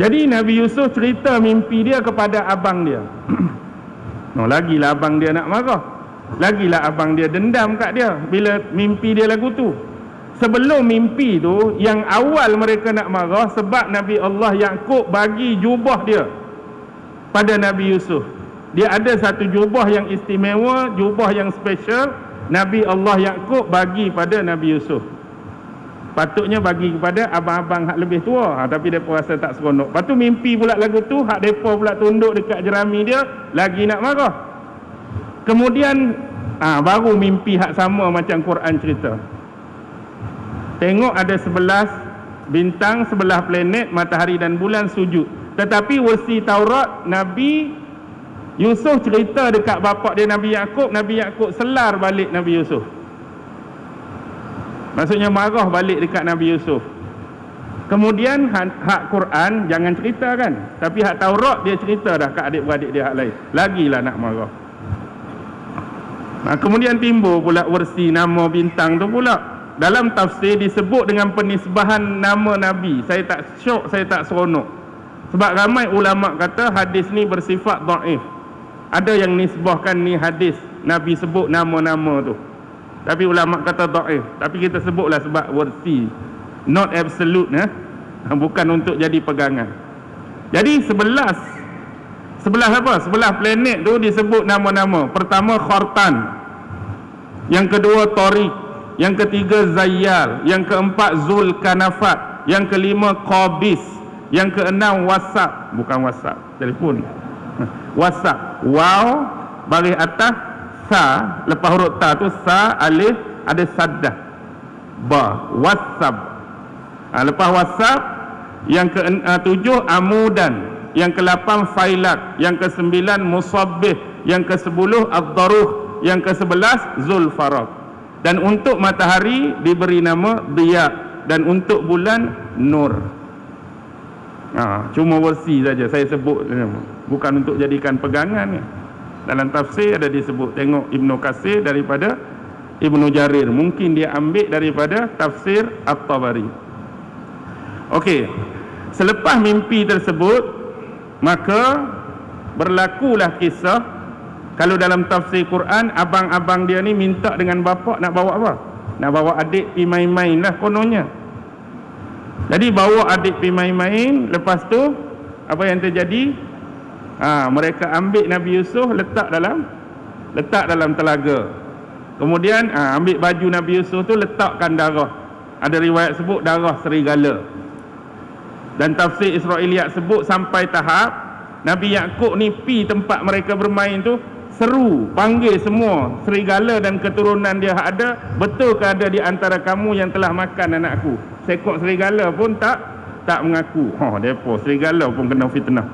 Jadi Nabi Yusuf cerita mimpi dia kepada abang dia. Lagilah abang dia nak marah, lagilah abang dia dendam kat dia bila mimpi dia lagu tu. Sebelum mimpi tu, yang awal mereka nak marah sebab Nabi Allah Yaqub bagi jubah dia pada Nabi Yusuf. Dia ada satu jubah yang istimewa, jubah yang special, Nabi Allah Yaqub bagi pada Nabi Yusuf. Patutnya bagi kepada abang-abang hak lebih tua, tapi mereka rasa tak seronok. Lepas tu mimpi pula lagu tu, hak mereka pula tunduk dekat jerami dia, lagi nak marah. Kemudian baru mimpi hak sama macam Quran cerita. Tengok ada 11 bintang, 11 planet, matahari dan bulan sujud. Tetapi versi Taurat, Nabi Yusuf cerita dekat bapak dia Nabi Yaqub selar balik Nabi Yusuf. Maksudnya marah balik dekat Nabi Yusuf. Kemudian hak Quran jangan cerita kan, tapi hak Taurat dia cerita dah kat adik-beradik dia hak lain. Lagilah nak marah. Kemudian timbul pula versi nama bintang tu pula. Dalam tafsir disebut dengan penisbahan nama Nabi. Saya tak syok, saya tak seronok. Sebab ramai ulama kata hadis ni bersifat dhaif. Ada yang nisbahkan ni hadis Nabi sebut nama-nama tu, tapi ulama kata dhaif. Tapi kita sebutlah sebab versi, not absolute, bukan untuk jadi pegangan. Jadi 11 planet tu disebut nama-nama. Pertama Khartan, yang kedua Tariq, yang ketiga Zayyal, yang keempat Zulkanafat, yang kelima Qabis, yang keenam WhatsApp, bukan WhatsApp telefon, WhatsApp, waw baris atas sa, lepas huruf ta tu sa, alif, ada saddah, ba, WhatsApp. Lepas WhatsApp, yang ke-7 Amudan, yang ke-8 Failat, yang ke-9 Musabbih, yang ke-10 Ad-Daruh, yang ke-11 Zulfaraq. Dan untuk matahari diberi nama Diya, dan untuk bulan Nur. Cuma versi saja saya sebut, bukan untuk jadikan pegangan. Dalam tafsir ada disebut. Tengok Ibnu Katsir daripada Ibnu Jarir, mungkin dia ambil daripada tafsir At-Tabari. Okey, selepas mimpi tersebut, maka berlakulah kisah. Kalau dalam tafsir Quran, abang-abang dia ni minta dengan bapak nak bawa apa? Nak bawa adik pergi main-main lah kononnya. Jadi bawa adik pergi main-main. Lepas tu apa yang terjadi? Mereka ambil Nabi Yusuf, letak dalam telaga. Kemudian ambil baju Nabi Yusuf tu, letakkan darah. Ada riwayat sebut darah serigala. Dan tafsir Israiliyat sebut sampai tahap Nabi Yaqub ni pi tempat mereka bermain tu, seru, panggil semua serigala dan keturunan dia ada. Betulkah ada di antara kamu yang telah makan anakku? Seekor serigala pun tak mengaku. Depa serigala pun kena fitnah.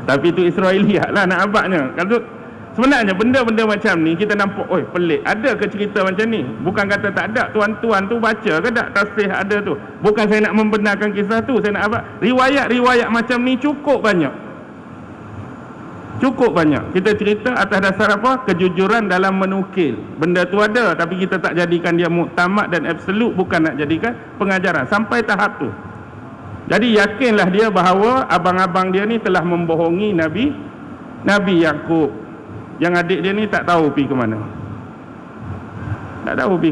Tapi itu Israiliyat lah nak abadnya. Kalau sebenarnya benda-benda macam ni kita nampak, oi pelik. Ada ke cerita macam ni? Bukan kata tak ada. Tuan-tuan tu baca ke tak tafsir ada tu? Bukan saya nak membenarkan kisah tu, saya nak abad. Riwayat-riwayat macam ni cukup banyak. Kita cerita atas dasar apa? Kejujuran dalam menukil. Benda tu ada, tapi kita tak jadikan dia muktamad dan absolut, bukan nak jadikan pengajaran sampai tahap tu. Jadi yakinlah dia bahawa abang-abang dia ni telah membohongi Nabi Yaqub. Yang adik dia ni tak tahu pergi ke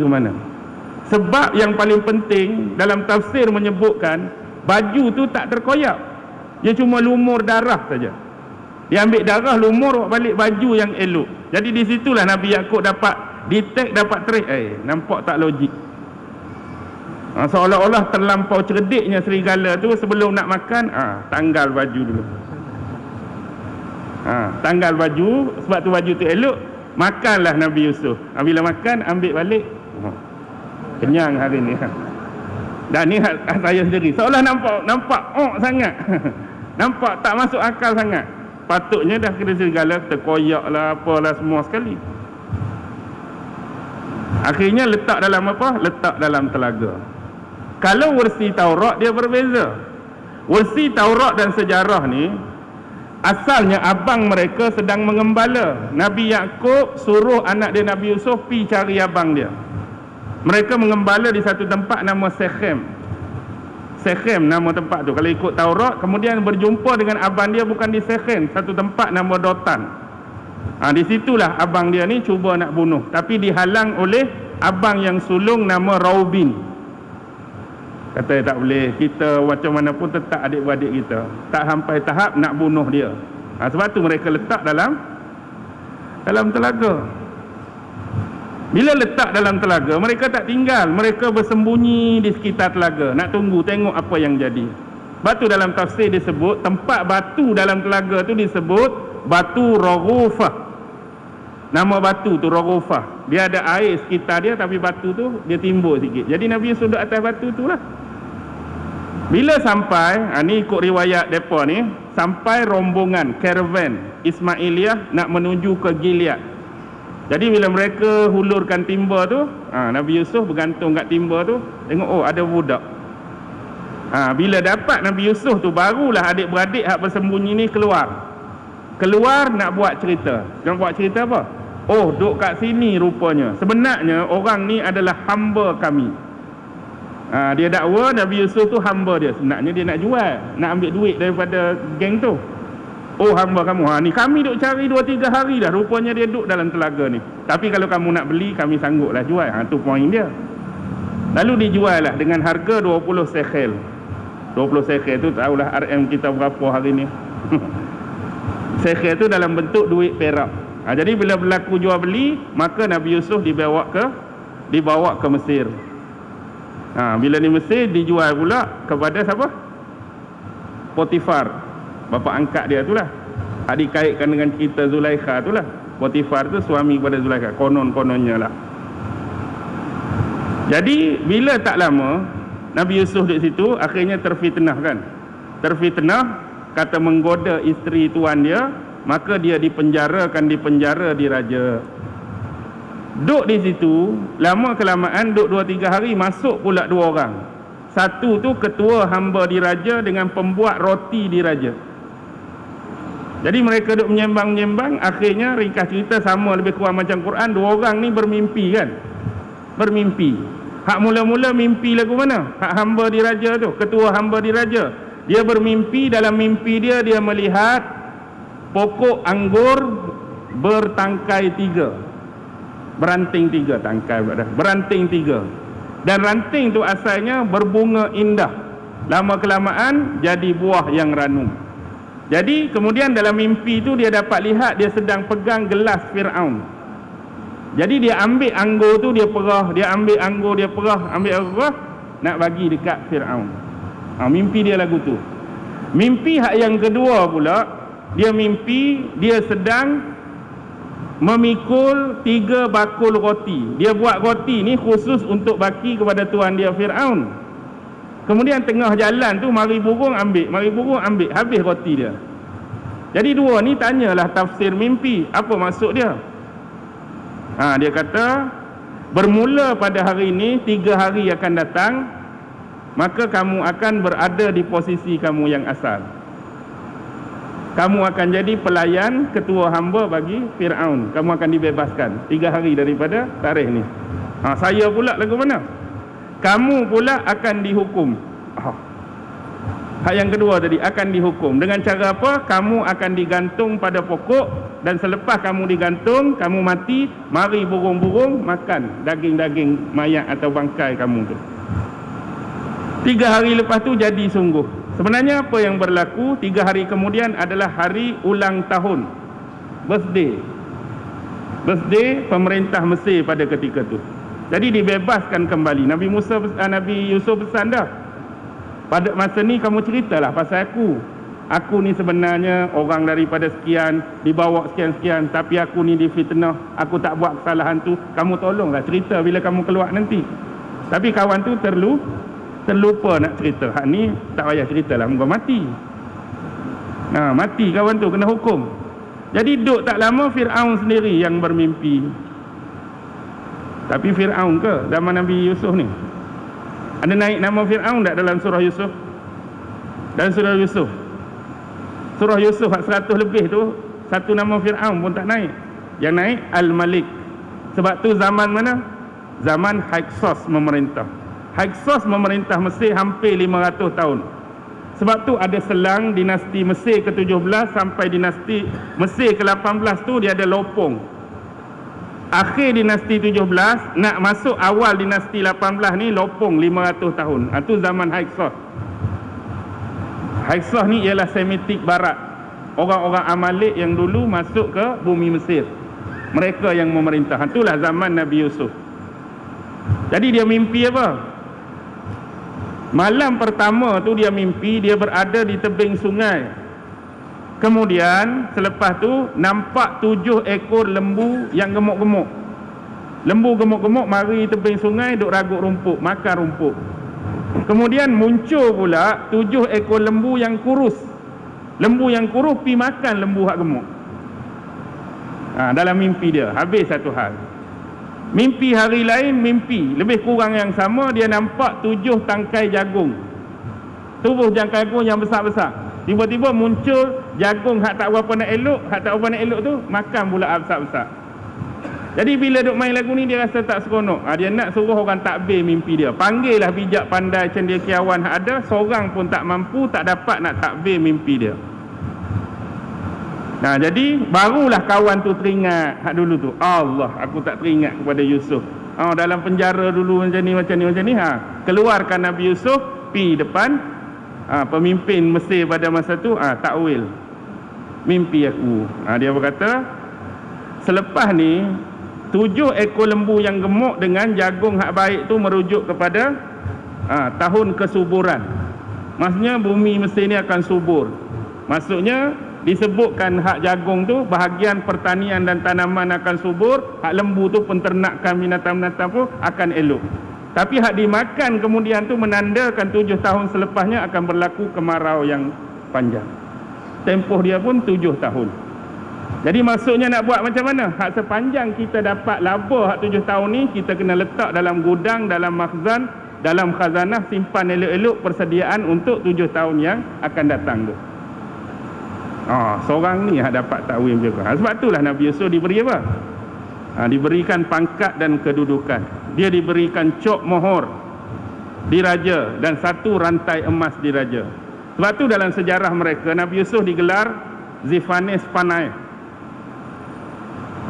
mana. Sebab yang paling penting dalam tafsir menyebutkan baju tu tak terkoyak. Dia cuma lumur darah saja. Dia ambil darah, lumur balik baju yang elok. Jadi di situlah Nabi Yaqub dapat detect, dapat trace. Nampak tak logik? Seolah-olah terlampau cerdiknya serigala tu, sebelum nak makan, tanggal baju dulu. Tanggal baju, sebab tu baju tu elok. Makanlah Nabi Yusuf. Bila makan, ambil balik. Kenyang hari ni. Dan ni saya sendiri. Seolah nampak sangat. Nampak tak masuk akal sangat. Patutnya dah kena serigala terkoyak lah, apalah semua sekali. Akhirnya letak dalam apa? Letak dalam telaga. Kalau versi Taurat dia berbeza. Versi Taurat dan sejarah ni, asalnya abang mereka sedang mengembala. Nabi Yaqub suruh anak dia Nabi Yusuf pergi cari abang dia. Mereka mengembala di satu tempat nama Shechem. Sekhem nama tempat tu kalau ikut Taurat. Kemudian berjumpa dengan abang dia bukan di Sekhem, satu tempat nama Dotan. Di situlah abang dia ni cuba nak bunuh, tapi dihalang oleh abang yang sulung nama Raubin. Kata tak boleh, kita macam mana pun tetap adik-beradik kita, tak sampai tahap nak bunuh dia. Sebab tu mereka letak dalam telaga. Bila letak dalam telaga, mereka tak tinggal, mereka bersembunyi di sekitar telaga, nak tunggu tengok apa yang jadi. Batu dalam tafsir disebut, tempat batu dalam telaga tu disebut batu Raghufah. Nama batu tu Raghufah. Dia ada air sekitar dia, tapi batu tu dia timbul sikit. Jadi Nabi Yusuf duduk atas batu tu lah. Bila sampai, ni ikut riwayat mereka ni, sampai rombongan caravan Ismailiyah nak menuju ke Gilead. Jadi bila mereka hulurkan timba tu, Nabi Yusuf bergantung kat timba tu, tengok ada budak. Bila dapat Nabi Yusuf tu, barulah adik-beradik hak bersembunyi ni keluar nak buat cerita. Nak buat cerita apa? Duk kat sini rupanya. Sebenarnya orang ni adalah hamba kami. Dia dakwa Nabi Yusuf tu hamba dia. Sebenarnya dia nak jual, nak ambil duit daripada geng tu. Hamba kamu. Ni kami duk cari 2-3 hari dah. Rupanya dia duk dalam telaga ni. Tapi kalau kamu nak beli, kami sangguplah jual. Tu poin dia. Lalu dijual lah dengan harga 20 shekel. 20 shekel tu tahulah RM kita berapa hari ni. Shekel tu dalam bentuk duit perak. Jadi bila berlaku jual beli, maka Nabi Yusuf dibawa ke Mesir. Bila di Mesir dijual pula kepada siapa? Potifar, bapa angkat dia tu lah. Dikaitkan dengan cerita Zulaikha tu lah. Potifar tu suami kepada Zulaikha, kononnya lah. Jadi bila tak lama Nabi Yusuf di situ, akhirnya terfitnah kan. Terfitnah, kata menggoda isteri tuan dia, maka dia dipenjara di raja. Duk di situ, lama kelamaan duk 2-3 hari, masuk pula 2 orang. Satu tu ketua hamba di raja dengan pembuat roti di raja. Jadi mereka duk menyembang-nyembang. Akhirnya ringkas cerita sama lebih kurang macam Quran. 2 orang ni bermimpi kan. Bermimpi. Hak mula-mula mimpi lagu mana? Hak hamba di raja tu, ketua hamba di raja. Dia bermimpi, dalam mimpi dia melihat pokok anggur bertangkai 3. Beranting 3, tangkai dah. Beranting 3. Dan ranting tu asalnya berbunga indah. Lama kelamaan jadi buah yang ranum. Jadi kemudian dalam mimpi tu dia dapat lihat dia sedang pegang gelas Fir'aun. Jadi dia ambil anggur tu, dia perah, dia ambil anggur, dia perah, nak bagi dekat Fir'aun. Mimpi dia lagu tu. Mimpi hak yang kedua pula, dia mimpi dia sedang memikul 3 bakul roti. Dia buat roti ni khusus untuk bagi kepada tuan dia Fir'aun. Kemudian tengah jalan tu mari burung ambil, habis roti dia. Jadi 2 ni tanyalah tafsir mimpi, apa maksud dia? Dia kata bermula pada hari ini 3 hari akan datang, maka kamu akan berada di posisi kamu yang asal. Kamu akan jadi pelayan ketua hamba bagi Fir'aun. Kamu akan dibebaskan 3 hari daripada tarikh ni. Saya pula lagu mana? Kamu pula akan dihukum. Hak yang kedua tadi, akan dihukum. Dengan cara apa? Kamu akan digantung pada pokok, dan selepas kamu digantung, kamu mati, mari burung-burung makan daging-daging mayat atau bangkai kamu tu. 3 hari lepas tu jadi sungguh. Sebenarnya apa yang berlaku 3 hari kemudian adalah hari ulang tahun, birthday pemerintah Mesir pada ketika tu. Jadi dibebaskan kembali. Nabi Yusuf pesan dah, pada masa ni kamu ceritalah pasal aku ni sebenarnya orang daripada sekian, dibawa sekian-sekian, tapi aku ni difitnah, aku tak buat kesalahan tu. Kamu tolonglah cerita bila kamu keluar nanti. Tapi kawan tu terlupa nak cerita. Hak ni tak payah ceritalah, moga mati. Mati kawan tu, kena hukum. Jadi duduk tak lama Fir'aun sendiri yang bermimpi. Tapi Fir'aun ke zaman Nabi Yusuf ni? Ada naik nama Fir'aun tak dalam surah Yusuf? Dan surah Yusuf, surah Yusuf 100 lebih tu, satu nama Fir'aun pun tak naik. Yang naik Al-Malik. Sebab tu zaman mana? Zaman Hyksos memerintah. Hyksos memerintah Mesir hampir 500 tahun. Sebab tu ada selang dinasti Mesir ke-17 sampai dinasti Mesir ke-18 tu dia ada lopong. Akhir dinasti 17 nak masuk awal dinasti 18 ni lopong 500 tahun. Itu zaman Hyksos. Hyksos ni ialah Semitik Barat. Orang-orang Amalek yang dulu masuk ke bumi Mesir. Mereka yang memerintah. Itulah zaman Nabi Yusuf. Jadi dia mimpi apa? Malam pertama tu dia mimpi dia berada di tebing sungai. Kemudian selepas tu nampak 7 ekor lembu yang gemuk-gemuk. Lembu gemuk-gemuk mari tebing sungai duk ragut rumput, makan rumput. Kemudian muncul pula 7 ekor lembu yang kurus. Lembu yang kurus pi makan lembu hak gemuk. Dalam mimpi dia habis satu hal. Mimpi hari lain mimpi lebih kurang yang sama, dia nampak 7 tangkai jagung. Tubuh jagung yang besar-besar. Tiba-tiba muncul jagung hak tak berapa nak elok, hak tak berapa nak elok tu makan pula besar-besar. Jadi bila duk main lagu ni dia rasa tak seronok. Dia nak suruh orang takbir mimpi dia. Panggillah bijak pandai cendekiawan hak ada, seorang pun tak mampu, tak dapat nak takbir mimpi dia. Jadi barulah kawan tu teringat hak dulu tu. Allah, aku tak teringat kepada Yusuf. Dalam penjara dulu macam ni. Keluarkan Nabi Yusuf pi depan pemimpin Mesir pada masa tu, takwil mimpi aku. Dia berkata, selepas ni 7 ekor lembu yang gemuk dengan jagung hak baik tu merujuk kepada tahun kesuburan. Maksudnya bumi Mesir ni akan subur. Maksudnya disebutkan hak jagung tu bahagian pertanian dan tanaman akan subur, hak lembu tu penternakan binatang-binatang pun akan elok. Tapi hak dimakan kemudian tu menandakan 7 tahun selepasnya akan berlaku kemarau yang panjang. Tempoh dia pun 7 tahun. Jadi maksudnya nak buat macam mana? Hak sepanjang kita dapat laba hak 7 tahun ni, kita kena letak dalam gudang, dalam makhzan, dalam khazanah, simpan elok-elok persediaan untuk 7 tahun yang akan datang tu. Seorang ni dapat takwil juga. Sebab itulah Nabi Yusuf diberi apa? Diberikan pangkat dan kedudukan. Dia diberikan cok mohor diraja dan 1 rantai emas diraja. Sebab tu dalam sejarah mereka Nabi Yusuf digelar Zifanes Panai.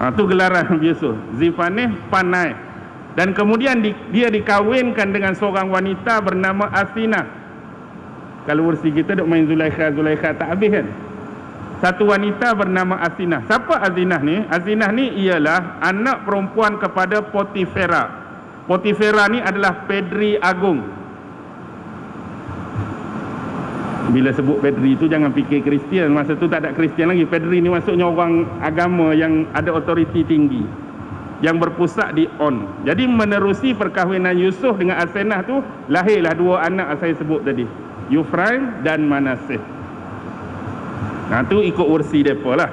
Itu gelaran Nabi Yusuf, Zifanes Panai. Dan kemudian dia dikawinkan dengan seorang wanita bernama Asinah. Kalau versi kita duk main Zulaikha tak habis kan? Satu wanita bernama Asinah. Siapa Asinah ni? Asinah ni ialah anak perempuan kepada Potifera. Potifera ni adalah Pedri Agung. Bila sebut Pedri tu jangan fikir Kristian. Masa tu tak ada Kristian lagi. Pedri ni maksudnya orang agama yang ada otoriti tinggi, yang berpusat di On. Jadi menerusi perkahwinan Yusuf dengan Asinah tu, lahirlah 2 anak saya sebut tadi, Yufraim dan Manaseh. Itu ikut versi mereka lah.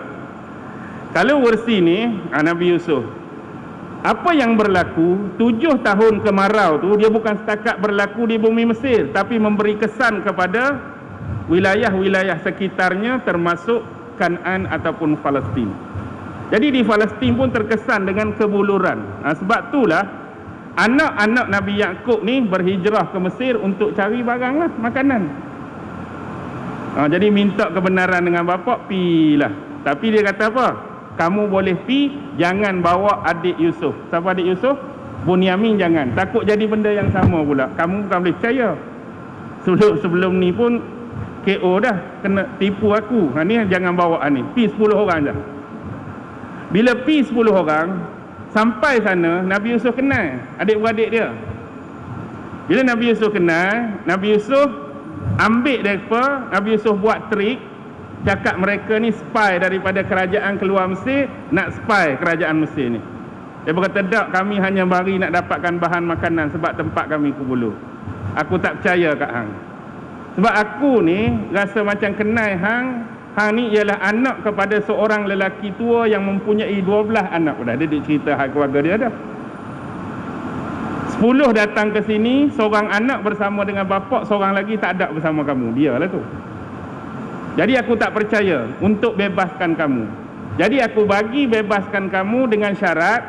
Kalau versi ni Nabi Yusuf, apa yang berlaku 7 tahun kemarau tu, dia bukan setakat berlaku di bumi Mesir, tapi memberi kesan kepada wilayah-wilayah sekitarnya, termasuk Kan'an ataupun Palestin. Jadi di Palestin pun terkesan dengan kebuluran. Sebab itulah anak-anak Nabi Yaqub ni berhijrah ke Mesir untuk cari barang lah, makanan. Jadi minta kebenaran dengan bapa, pilah. Tapi dia kata apa? Kamu boleh pi, jangan bawa adik Yusuf. Siapa adik Yusuf? Bunyamin jangan. Takut jadi benda yang sama pula. Kamu bukan boleh percaya. Sebelum ni pun KO dah, kena tipu aku. Ni jangan bawa ni. Pi 10 orang je. Bila pi 10 orang, sampai sana Nabi Yusuf kenal adik-beradik dia. Bila Nabi Yusuf kenal, Nabi Yusuf ambil mereka, Nabi Yusuf buat trik, cakap mereka ni spy daripada kerajaan keluar Mesir, nak spy kerajaan Mesir ni. Dia berkata, tak, kami hanya mari nak dapatkan bahan makanan sebab tempat kami kubulu. Aku tak percaya kat hang. Sebab aku ni rasa macam kenal hang. Hang ni ialah anak kepada seorang lelaki tua yang mempunyai 12 anak. Dia cerita hak keluarga dia dah. 10 datang ke sini, seorang anak bersama dengan bapa, seorang lagi tak ada bersama kamu. Dia lah tu. Jadi aku tak percaya untuk bebaskan kamu. Jadi aku bagi bebaskan kamu dengan syarat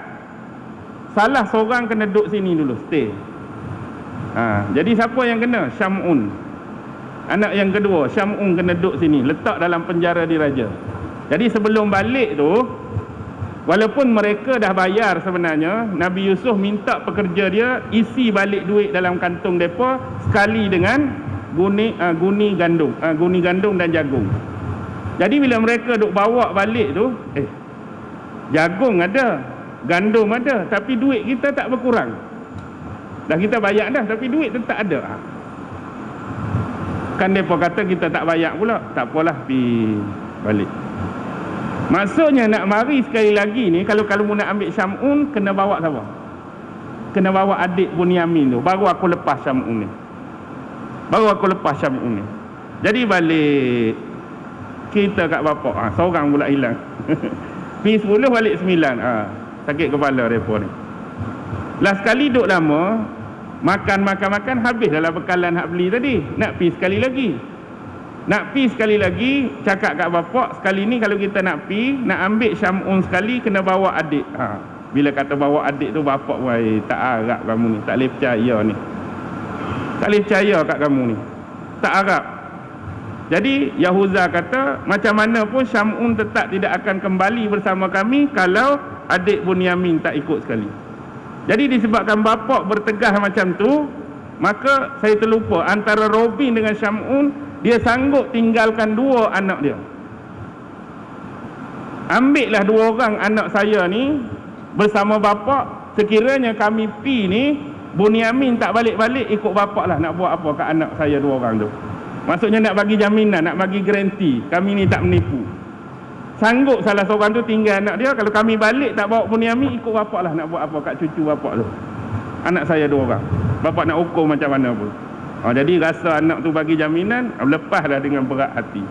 salah seorang kena duduk sini dulu, stay. Jadi siapa yang kena? Syam'un. Anak yang kedua, Syam'un kena duduk sini, letak dalam penjara diraja. Jadi sebelum balik tu, walaupun mereka dah bayar sebenarnya, Nabi Yusuf minta pekerja dia isi balik duit dalam kantung mereka sekali dengan guni gandum dan jagung. Jadi bila mereka duk bawa balik tu, jagung ada, gandum ada, tapi duit kita tak berkurang. Dah kita bayar dah, tapi duit tetap ada. Kan mereka kata kita tak bayar pula. Tak apalah, pergi balik. Maksudnya nak mari sekali lagi ni, kalau nak ambil Syam'un, kena bawa siapa? Kena bawa adik Bunyamin tu. Baru aku lepas Syam'un ni. Jadi balik kita kat bapak, seorang pula hilang. Pergi 10 balik 9. Sakit kepala mereka ni. Last sekali duduk lama, makan habis dalam bekalan hak beli tadi. Nak pergi sekali lagi, cakap kat bapak, sekali ni kalau kita nak pergi, nak ambil Syam'un sekali, kena bawa adik. Bila kata bawa adik tu, bapak wai tak harap kamu ni, tak boleh percaya ni. Tak boleh percaya kat kamu ni, tak harap. Jadi Yahuza kata, macam mana pun Syam'un tetap tidak akan kembali bersama kami kalau adik Bunyamin tak ikut sekali. Jadi disebabkan bapak bertegah macam tu, maka saya terlupa antara Robin dengan Syam'un, dia sanggup tinggalkan 2 anak dia. Ambillah 2 orang anak saya ni bersama bapak. Sekiranya kami pi ni, Bunyamin tak balik-balik, ikut bapak lah. Nak buat apa kat anak saya 2 orang tu? Maksudnya nak bagi jaminan, nak bagi garanti kami ni tak menipu. Sanggup salah seorang tu tinggal anak dia. Kalau kami balik tak bawa Bunyamin, ikut bapak lah. Nak buat apa kat cucu bapak tu? Anak saya 2 orang. Bapak nak hukum macam mana pun. Jadi rasa anak tu bagi jaminan, lepaslah dengan berat hati.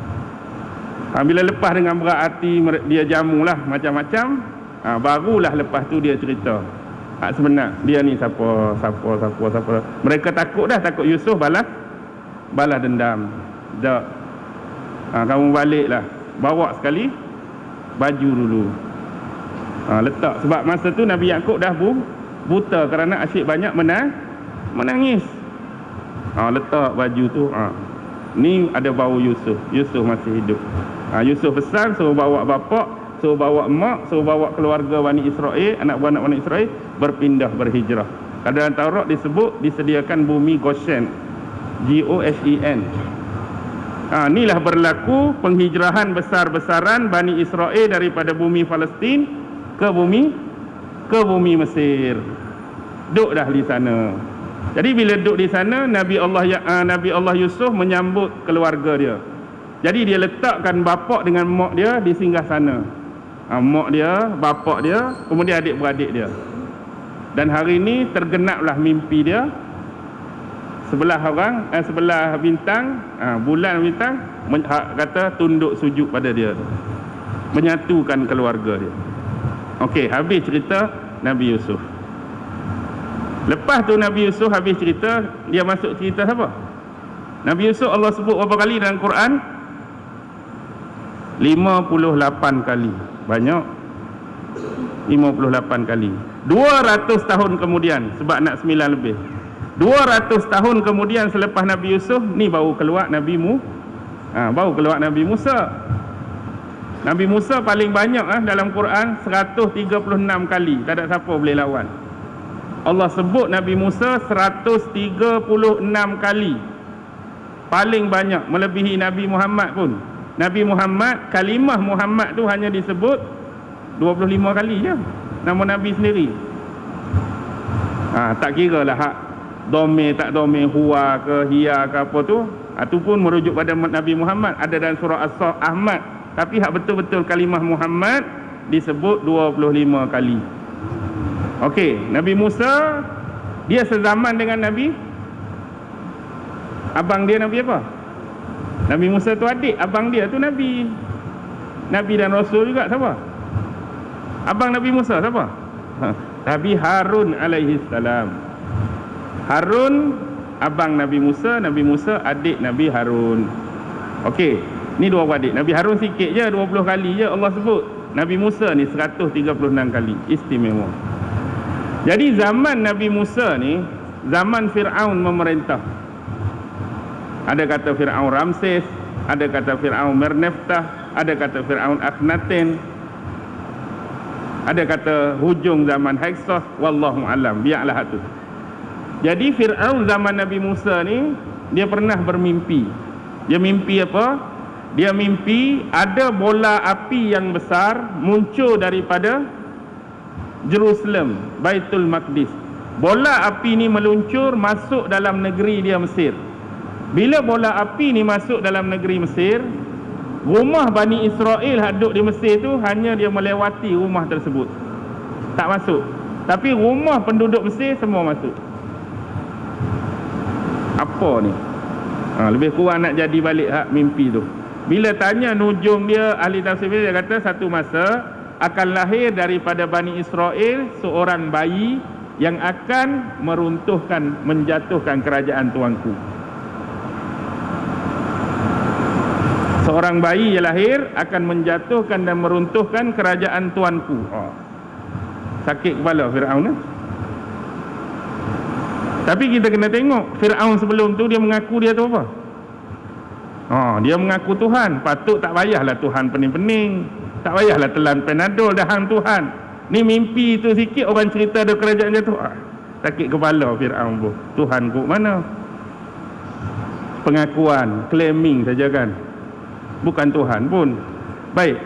Bila lepas dengan berat hati, dia jamulah macam-macam. Barulah lepas tu dia cerita sebenar dia ni siapa. Mereka takut Yusuf balas dendam. Tak. Kamu baliklah, bawa sekali baju dulu, letak. Sebab masa tu Nabi Yaqub dah buta kerana asyik banyak menangis. Letak baju tu. Ni ada bau Yusuf masih hidup. Yusuf besar, suruh bawa bapak, suruh bawa mak, suruh bawa keluarga Bani Israel, anak buah Bani Israel berpindah, berhijrah. Dalam Taurat disebut disediakan bumi Goshen, Goshen. Inilah berlaku penghijrahan besar-besaran Bani Israel daripada bumi Palestin ke bumi Mesir. Duduk dah di sana. Jadi bila duduk di sana, Nabi Allah Yusuf menyambut keluarga dia. Jadi dia letakkan bapak dengan mak dia di singgah sana. Mak dia, bapak dia, kemudian adik-beradik dia. Dan hari ini tergenaplah mimpi dia. Sebelah bintang, bulan bintang kata tunduk sujud pada dia, menyatukan keluarga dia. Okey, habis cerita Nabi Yusuf. Lepas tu Nabi Yusuf habis cerita, dia masuk cerita siapa? Nabi Yusuf Allah sebut berapa kali dalam Quran? 58 kali. Banyak. 58 kali. 200 tahun kemudian, sebab nak 9 lebih. 200 tahun kemudian selepas Nabi Yusuf, ni baru keluar Nabi Musa. Nabi Musa paling banyak dalam Quran, 136 kali. Tak ada siapa boleh lawan. Allah sebut Nabi Musa 136 kali. Paling banyak, melebihi Nabi Muhammad pun. Nabi Muhammad, kalimah Muhammad tu hanya disebut 25 kali je, nama Nabi sendiri. Tak kira lah hak domeh tak domeh, huwa ke hiya ke apa tu, tu pun merujuk pada Nabi Muhammad. Ada dalam surah Ahmad, tapi hak betul-betul kalimah Muhammad disebut 25 kali. Okey, Nabi Musa dia sezaman dengan Nabi. Abang dia Nabi apa? Nabi Musa tu adik, abang dia tu Nabi. Nabi dan Rasul juga siapa? Abang Nabi Musa siapa? Nabi Harun alaihi salam. Harun abang Nabi Musa adik Nabi Harun. Okey, ni 2 adik. Nabi Harun sikit je, 20 kali je Allah sebut. Nabi Musa ni 136 kali. Istimewa. Jadi zaman Nabi Musa ni zaman Fir'aun memerintah. Ada kata Fir'aun Ramses, ada kata Fir'aun Merneftah, ada kata Fir'aun Akhenaten, ada kata hujung zaman Hyksos, wallahu alam, biarlah itu. Jadi Fir'aun zaman Nabi Musa ni, dia pernah bermimpi. Dia mimpi apa? Dia mimpi ada bola api yang besar muncul daripada Jerusalem, Baitul Maqdis. Bola api ni meluncur masuk dalam negeri dia Mesir. Bila bola api ni masuk dalam negeri Mesir, rumah Bani Israel hadut di Mesir tu hanya dia melewati rumah tersebut, tak masuk. Tapi rumah penduduk Mesir semua masuk. Apa ni? Lebih kurang nak jadi balik hak mimpi tu. Bila tanya nujum dia, ahli tafsir dia kata satu masa akan lahir daripada Bani Israel seorang bayi yang akan meruntuhkan, menjatuhkan kerajaan tuanku. Seorang bayi yang lahir akan menjatuhkan dan meruntuhkan kerajaan tuanku. Sakit kepala Fir'aun. Tapi kita kena tengok Fir'aun sebelum tu dia mengaku dia tu apa? Dia mengaku Tuhan. Patut tak payahlah Tuhan pening-pening, tak payahlah telan Panadol dah hang Tuhan. Ni mimpi tu sikit orang cerita ada kerajaan jatuh. Sakit kepala Fir'aun pun. Tuhan kok mana? Pengakuan, claiming saja kan. Bukan Tuhan pun. Baik.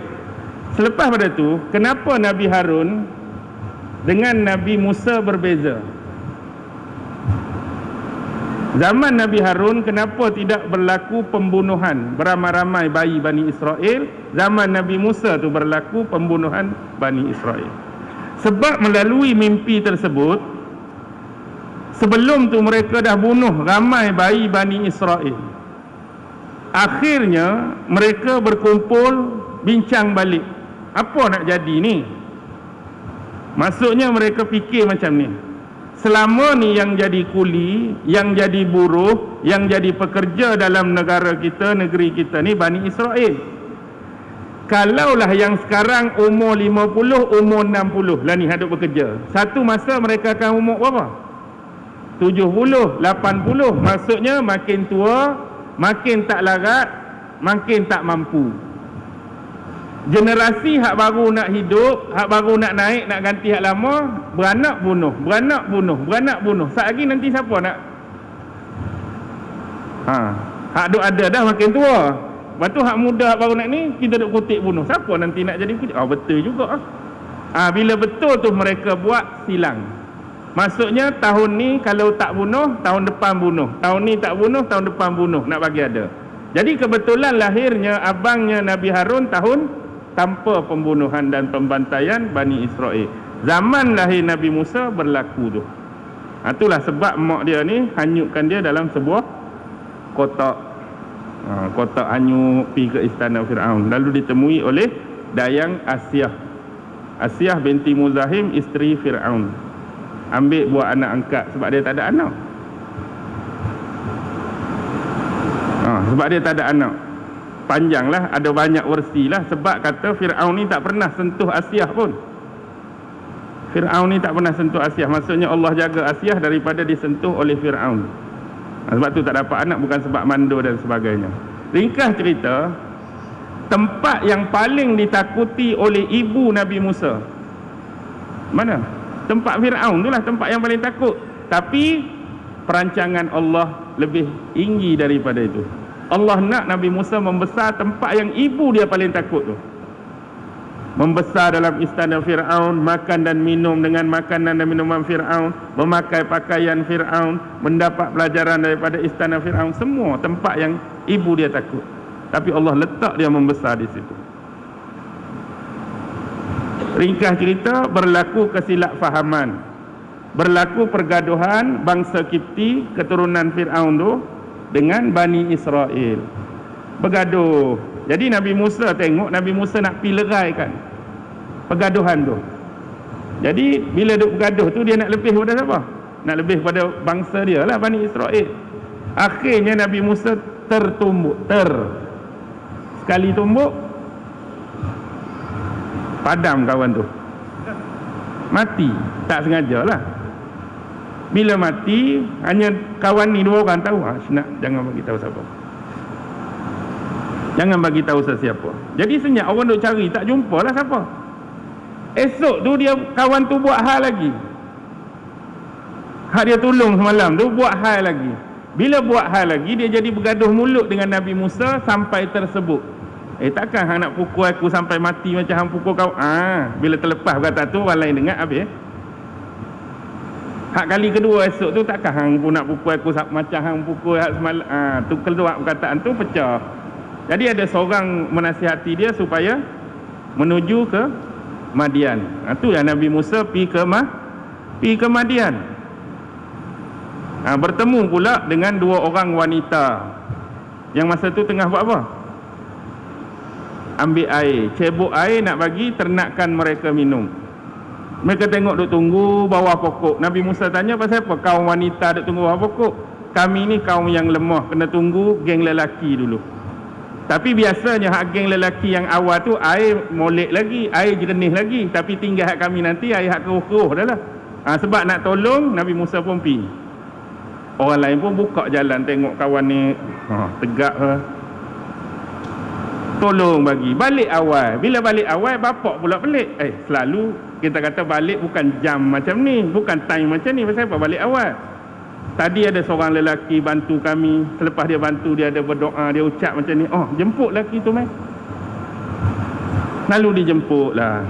Selepas pada tu, kenapa Nabi Harun dengan Nabi Musa berbeza? Zaman Nabi Harun kenapa tidak berlaku pembunuhan beramai-ramai bayi Bani Israel? Zaman Nabi Musa tu berlaku pembunuhan Bani Israel. Sebab melalui mimpi tersebut, sebelum tu mereka dah bunuh ramai bayi Bani Israel. Akhirnya mereka berkumpul bincang balik, apa nak jadi ni? Maksudnya mereka fikir macam ni, selama ni yang jadi kuli, yang jadi buruh, yang jadi pekerja dalam negara kita, negeri kita ni Bani Israel. Kalaulah yang sekarang umur 50, umur 60 lah ni hadut bekerja, satu masa mereka akan umur berapa? 70, 80. Maksudnya makin tua, makin tak larat, makin tak mampu. Generasi hak baru nak hidup, hak baru nak naik, nak ganti hak lama, beranak bunuh, beranak bunuh, beranak bunuh. Sat lagi nanti siapa nak? Hak duk ada dah makin tua. Lepas tu hak muda hak baru nak ni, kita duk kutip bunuh. Siapa nanti nak jadi kutip? Betul juga. Bila betul tu mereka buat silang. Maksudnya tahun ni kalau tak bunuh, tahun depan bunuh. Tahun ni tak bunuh, tahun depan bunuh. Nak bagi ada. Jadi kebetulan lahirnya abangnya Nabi Harun tahun tanpa pembunuhan dan pembantaian Bani Israel. Zaman lahir Nabi Musa berlaku tu. Itulah sebab mak dia ni hanyutkan dia dalam sebuah kotak. Kotak hanyut pergi ke istana Fir'aun. Lalu ditemui oleh Dayang Asyah. Asyah binti Muzahim, isteri Fir'aun. Ambil buat anak angkat sebab dia tak ada anak. Sebab dia tak ada anak. Panjanglah, ada banyak versi lah. Sebab kata Fir'aun ni tak pernah sentuh Asyah pun. Fir'aun ni tak pernah sentuh Asyah. Maksudnya Allah jaga Asyah daripada disentuh oleh Fir'aun. Sebab tu tak dapat anak, bukan sebab mando dan sebagainya. Ringkas cerita, tempat yang paling ditakuti oleh ibu Nabi Musa mana? Tempat Fir'aun tu lah tempat yang paling takut. Tapi perancangan Allah lebih tinggi daripada itu. Allah nak Nabi Musa membesar tempat yang ibu dia paling takut tu. Membesar dalam istana Fir'aun, makan dan minum dengan makanan dan minuman Fir'aun, memakai pakaian Fir'aun, mendapat pelajaran daripada istana Fir'aun. Semua tempat yang ibu dia takut. Tapi Allah letak dia membesar di situ. Ringkas cerita, berlaku kesilapfahaman, berlaku pergaduhan bangsa Kipti keturunan Fir'aun tu dengan Bani Israel. Bergaduh. Jadi Nabi Musa tengok, Nabi Musa nak pergi leraikan pergaduhan tu. Jadi bila duk bergaduh tu, dia nak lebih kepada siapa? Nak lebih kepada bangsa dia lah, Bani Israel. Akhirnya Nabi Musa tertumbuk. Sekali tumbuk, padam kawan tu, mati. Tak sengaja lah. Bila mati, hanya kawan ni 2 orang tahu. Jangan bagi tahu siapa. Jangan bagi tahu sesiapa. Jadi senyap orang duk cari, tak jumpa lah siapa. Esok tu dia kawan tu buat hal lagi. Hak dia tolong semalam tu buat hal lagi. Bila buat hal lagi, dia jadi bergaduh mulut dengan Nabi Musa sampai tersebut. Takkan hang nak pukul aku sampai mati macam hang pukul kau? Bila terlepas kata tu, orang lain dengar habis. Hak kali kedua esok tu takkan hang pun nak pukul aku macam hang pukul hak semalam. Tu keluar perkataan tu pecah. Jadi ada seorang menasihati dia supaya menuju ke Madian. Tu yang Nabi Musa pergi ke Madian. Bertemu pula dengan 2 orang wanita yang masa tu tengah buat apa? Ambil air, cebok air nak bagi ternakan mereka minum. Mereka tengok duk tunggu bawah pokok. Nabi Musa tanya, pasal apa kaum wanita duk tunggu bawah pokok? Kami ni kaum yang lemah, kena tunggu geng lelaki dulu. Tapi biasanya hak geng lelaki yang awal tu air molek lagi, air jernih lagi. Tapi tinggal hak kami nanti air hak keruh-keruh dah lah. Sebab nak tolong, Nabi Musa pun pergi. Orang lain pun buka jalan tengok kawan ni tegak ke. Tolong bagi. Balik awal. Bila balik awal, bapak pula pelik. Selalu kita kata balik bukan jam macam ni, bukan time macam ni. Pasal apa balik awal? Tadi ada seorang lelaki bantu kami. Selepas dia bantu, dia ada berdoa, dia ucap macam ni. Jemput lelaki tu mai. Lalu dijemput lah.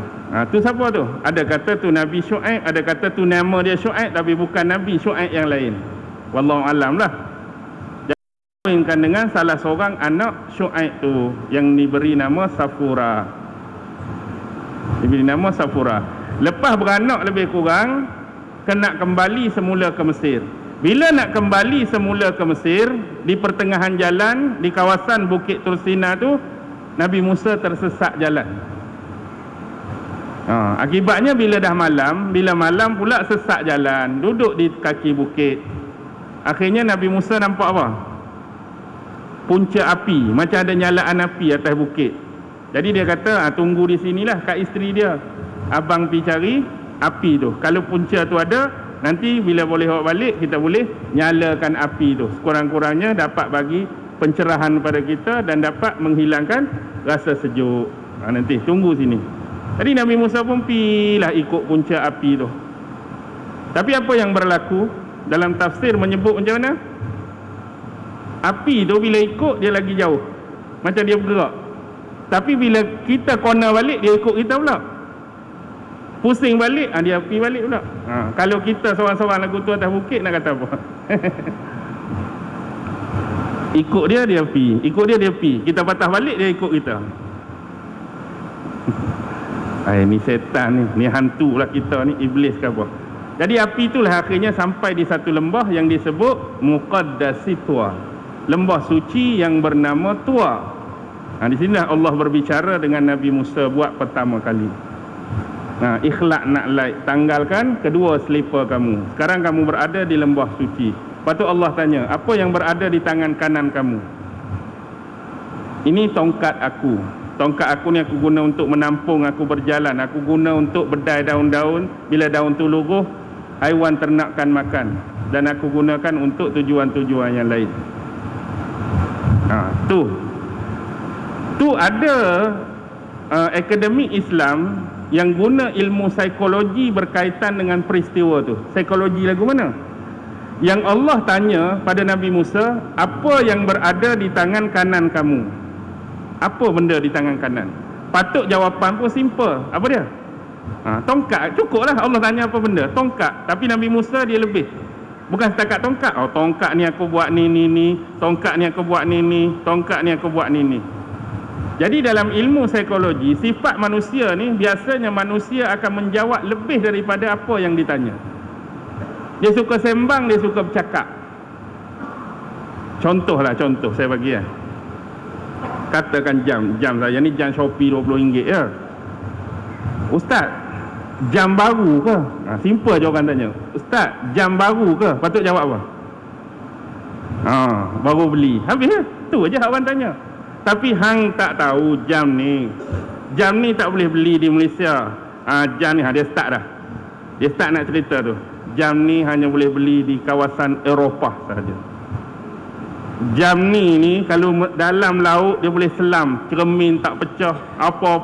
Tu siapa tu? Ada kata tu Nabi Syuaib, ada kata tu nama dia Syuaib tapi bukan Nabi Syuaib yang lain. Wallahu alam lah. Kahwinkan dengan salah seorang anak Syuaib tu yang diberi nama Safura. Diberi nama Safura. Lepas beranak lebih kurang, kena kembali semula ke Mesir. Bila nak kembali semula ke Mesir, di pertengahan jalan di kawasan Bukit Tursina tu, Nabi Musa tersesat jalan. Akibatnya bila malam pula sesat jalan, duduk di kaki bukit. Akhirnya Nabi Musa nampak apa? Punca api, macam ada nyalaan api atas bukit. Jadi dia kata, tunggu di sinilah kat isteri dia. Abang pergi cari api tu. Kalau punca tu ada, nanti bila boleh bawa balik, kita boleh nyalakan api tu. Sekurang-kurangnya dapat bagi pencerahan pada kita dan dapat menghilangkan rasa sejuk. Nanti tunggu sini. Jadi Nabi Musa pun pergilah ikut punca api tu. Tapi apa yang berlaku? Dalam tafsir menyebut macam mana? Api tu bila ikut dia lagi jauh, macam dia bergerak. Tapi bila kita kona balik, dia ikut kita pula. Pusing balik, dia pergi balik pula. Kalau kita seorang-seorang lagu tu atas bukit, nak kata apa? Ikut dia pergi. Ikut dia pergi. Kita patah balik, dia ikut kita. Ni setan ni hantu lah kita ni, iblis ke apa. Jadi api itulah akhirnya sampai di satu lembah yang disebut Muqaddasi Tua. Lembah suci yang bernama Tua. Di sinilah Allah berbicara dengan Nabi Musa buat pertama kali. Ikhlak nak like, tanggalkan kedua selipar kamu. Sekarang kamu berada di lembah suci. Lepas tu Allah tanya, apa yang berada di tangan kanan kamu? Ini tongkat aku. Tongkat aku ni aku guna untuk menampung aku berjalan. Aku guna untuk bedai daun-daun. Bila daun tu luruh, haiwan ternakkan makan. Dan aku gunakan untuk tujuan-tujuan yang lain. Tu ada akademik Islam yang guna ilmu psikologi berkaitan dengan peristiwa tu. Psikologi lagu mana? Yang Allah tanya pada Nabi Musa, apa yang berada di tangan kanan kamu? Apa benda di tangan kanan? Patut jawapan pun simple. Apa dia? Tongkat. Cukup lah Allah tanya apa benda. Tongkat. Tapi Nabi Musa dia lebih. Bukan setakat tongkat. Tongkat ni aku buat ni. Tongkat ni aku buat ni. Tongkat ni aku buat ni. Jadi dalam ilmu psikologi, sifat manusia ni, biasanya manusia akan menjawab lebih daripada apa yang ditanya. Dia suka sembang, dia suka bercakap. Contoh saya bagi Katakan jam saya ni jam Shopee RM20 ya. Ustaz, jam baru ke? Simple je orang tanya. Ustaz, jam baru ke? Patut jawab apa? Baru beli. Habis ya? Tu je orang tanya. Tapi hang tak tahu jam ni tak boleh beli di Malaysia. Jam ni dia start dah. Dia start nak cerita tu. jam ni hanya boleh beli di kawasan Eropah sahaja. Jam ni kalau dalam laut dia boleh selam, cermin tak pecah, apa.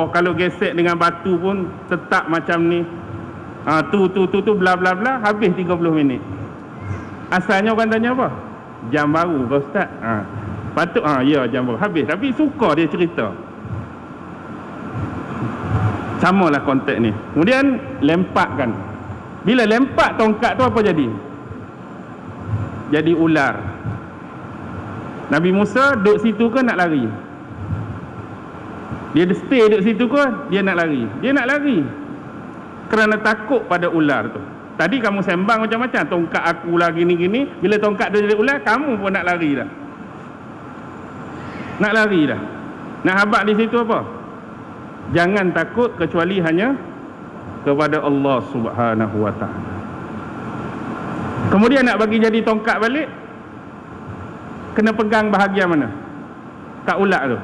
Kalau gesek dengan batu pun tetap macam ni. Tu bla bla bla, habis 30 minit. Asalnya orang tanya apa? Jam baru ke ustaz? Patut ya jam baru. Habis. Tapi suka dia cerita. Samalah konteks ni. Kemudian lempakkan. Bila lempak tongkat tu apa jadi? Jadi ular. Nabi Musa duduk situ ke nak lari? Dia stay duduk situ ke dia nak lari? Dia nak lari kerana takut pada ular tu. Tadi kamu sembang macam-macam, tongkat aku lah gini-gini. Bila tongkat tu jadi ular, kamu pun nak lari dah. Nak lari dah. Nak habaq di situ apa? Jangan takut kecuali hanya kepada Allah Subhanahu wa ta'ala. Kemudian nak bagi jadi tongkat balik, kena pegang bahagian mana? Kat ular tu.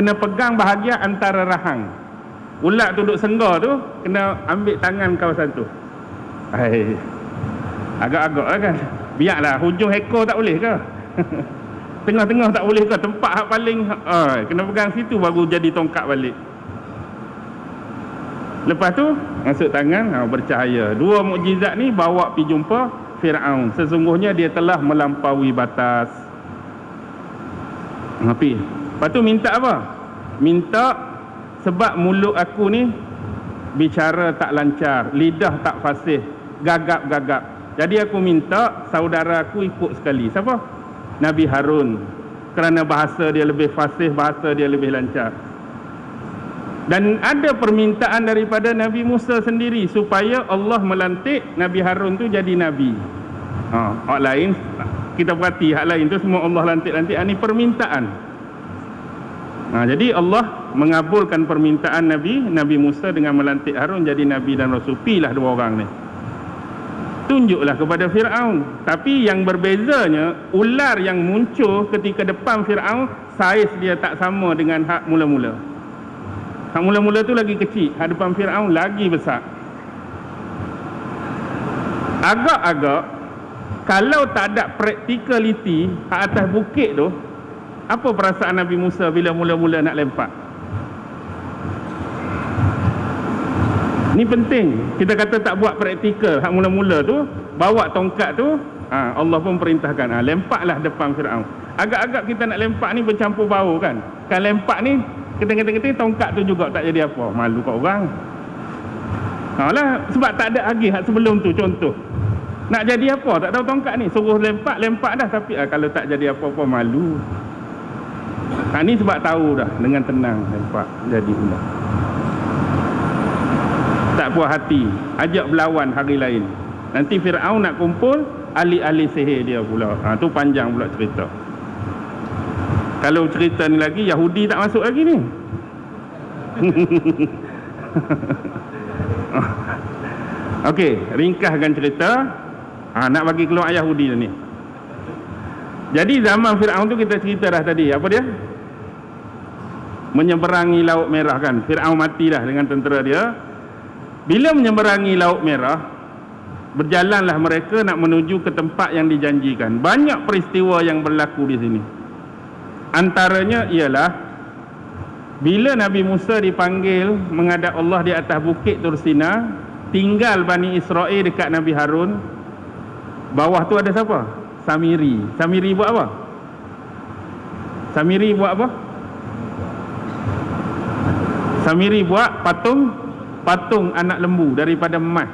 Kena pegang bahagian antara rahang. Ular tu duduk senggar tu, kena ambil tangan kawasan tu. Agak-agak lah kan. Biarlah, hujung ekor tak boleh ke? Tengah-tengah tak boleh ke? Tempat hak paling kena pegang situ baru jadi tongkat balik. Lepas tu masuk tangan, bercahaya. Dua mukjizat ni bawa pergi jumpa Firaun. Sesungguhnya dia telah melampaui batas. Lepas tu minta apa? Minta sebab mulut aku ni bicara tak lancar, lidah tak fasih, gagap-gagap. Jadi aku minta saudara aku ikut sekali. Siapa? Nabi Harun. Kerana bahasa dia lebih fasih, bahasa dia lebih lancar. Dan ada permintaan daripada Nabi Musa sendiri supaya Allah melantik Nabi Harun tu jadi Nabi. Hak lain kita perhati, hak lain tu semua Allah lantik-lantik. Ini permintaan. Jadi Allah mengabulkan permintaan Nabi Musa dengan melantik Harun jadi Nabi dan Rasul. Pilihlah dua orang ni, tunjuklah kepada Firaun. Tapi yang berbezanya, ular yang muncul ketika depan Firaun, saiz dia tak sama dengan hak mula-mula. Hak mula-mula tu lagi kecil, hak depan Firaun lagi besar. Agak-agak kalau tak ada practicality hak atas bukit tu, apa perasaan Nabi Musa bila mula-mula nak lempak? Ni penting. Kita kata tak buat praktikal hak mula-mula tu, bawa tongkat tu, Allah pun perintahkan, lempaklah depan Firaun. Agak-agak kita nak lempak ni bercampur bau kan. Kan lempak ni keting-keting tongkat tu juga tak jadi apa. Malu kat orang. Lah sebab tak ada lagi hak sebelum tu. Contoh, nak jadi apa? Tak tahu tongkat ni, suruh lempak dah. Tapi kalau tak jadi apa-apa, malu. Ni sebab tahu dah, dengan tenang lempak jadi ular. Tak puas hati, ajak berlawan hari lain. Nanti Firaun nak kumpul ahli-ahli sihir dia pula. Tu panjang pula cerita. Kalau cerita ni lagi, Yahudi tak masuk lagi ni. Okey, ringkaskan cerita. Nak bagi keluar Yahudi ni. Jadi zaman Firaun tu kita cerita dah tadi. Apa dia? Menyeberangi Laut Merah kan. Firaun mati dah dengan tentera dia. Bila menyeberangi Laut Merah, berjalanlah mereka nak menuju ke tempat yang dijanjikan. Banyak peristiwa yang berlaku di sini. Antaranya ialah bila Nabi Musa dipanggil menghadap Allah di atas bukit Tursina, tinggal Bani Israel dekat Nabi Harun. Bawah tu ada siapa? Samiri. Samiri buat apa? Samiri buat apa? Samiri buat patung anak lembu daripada emas.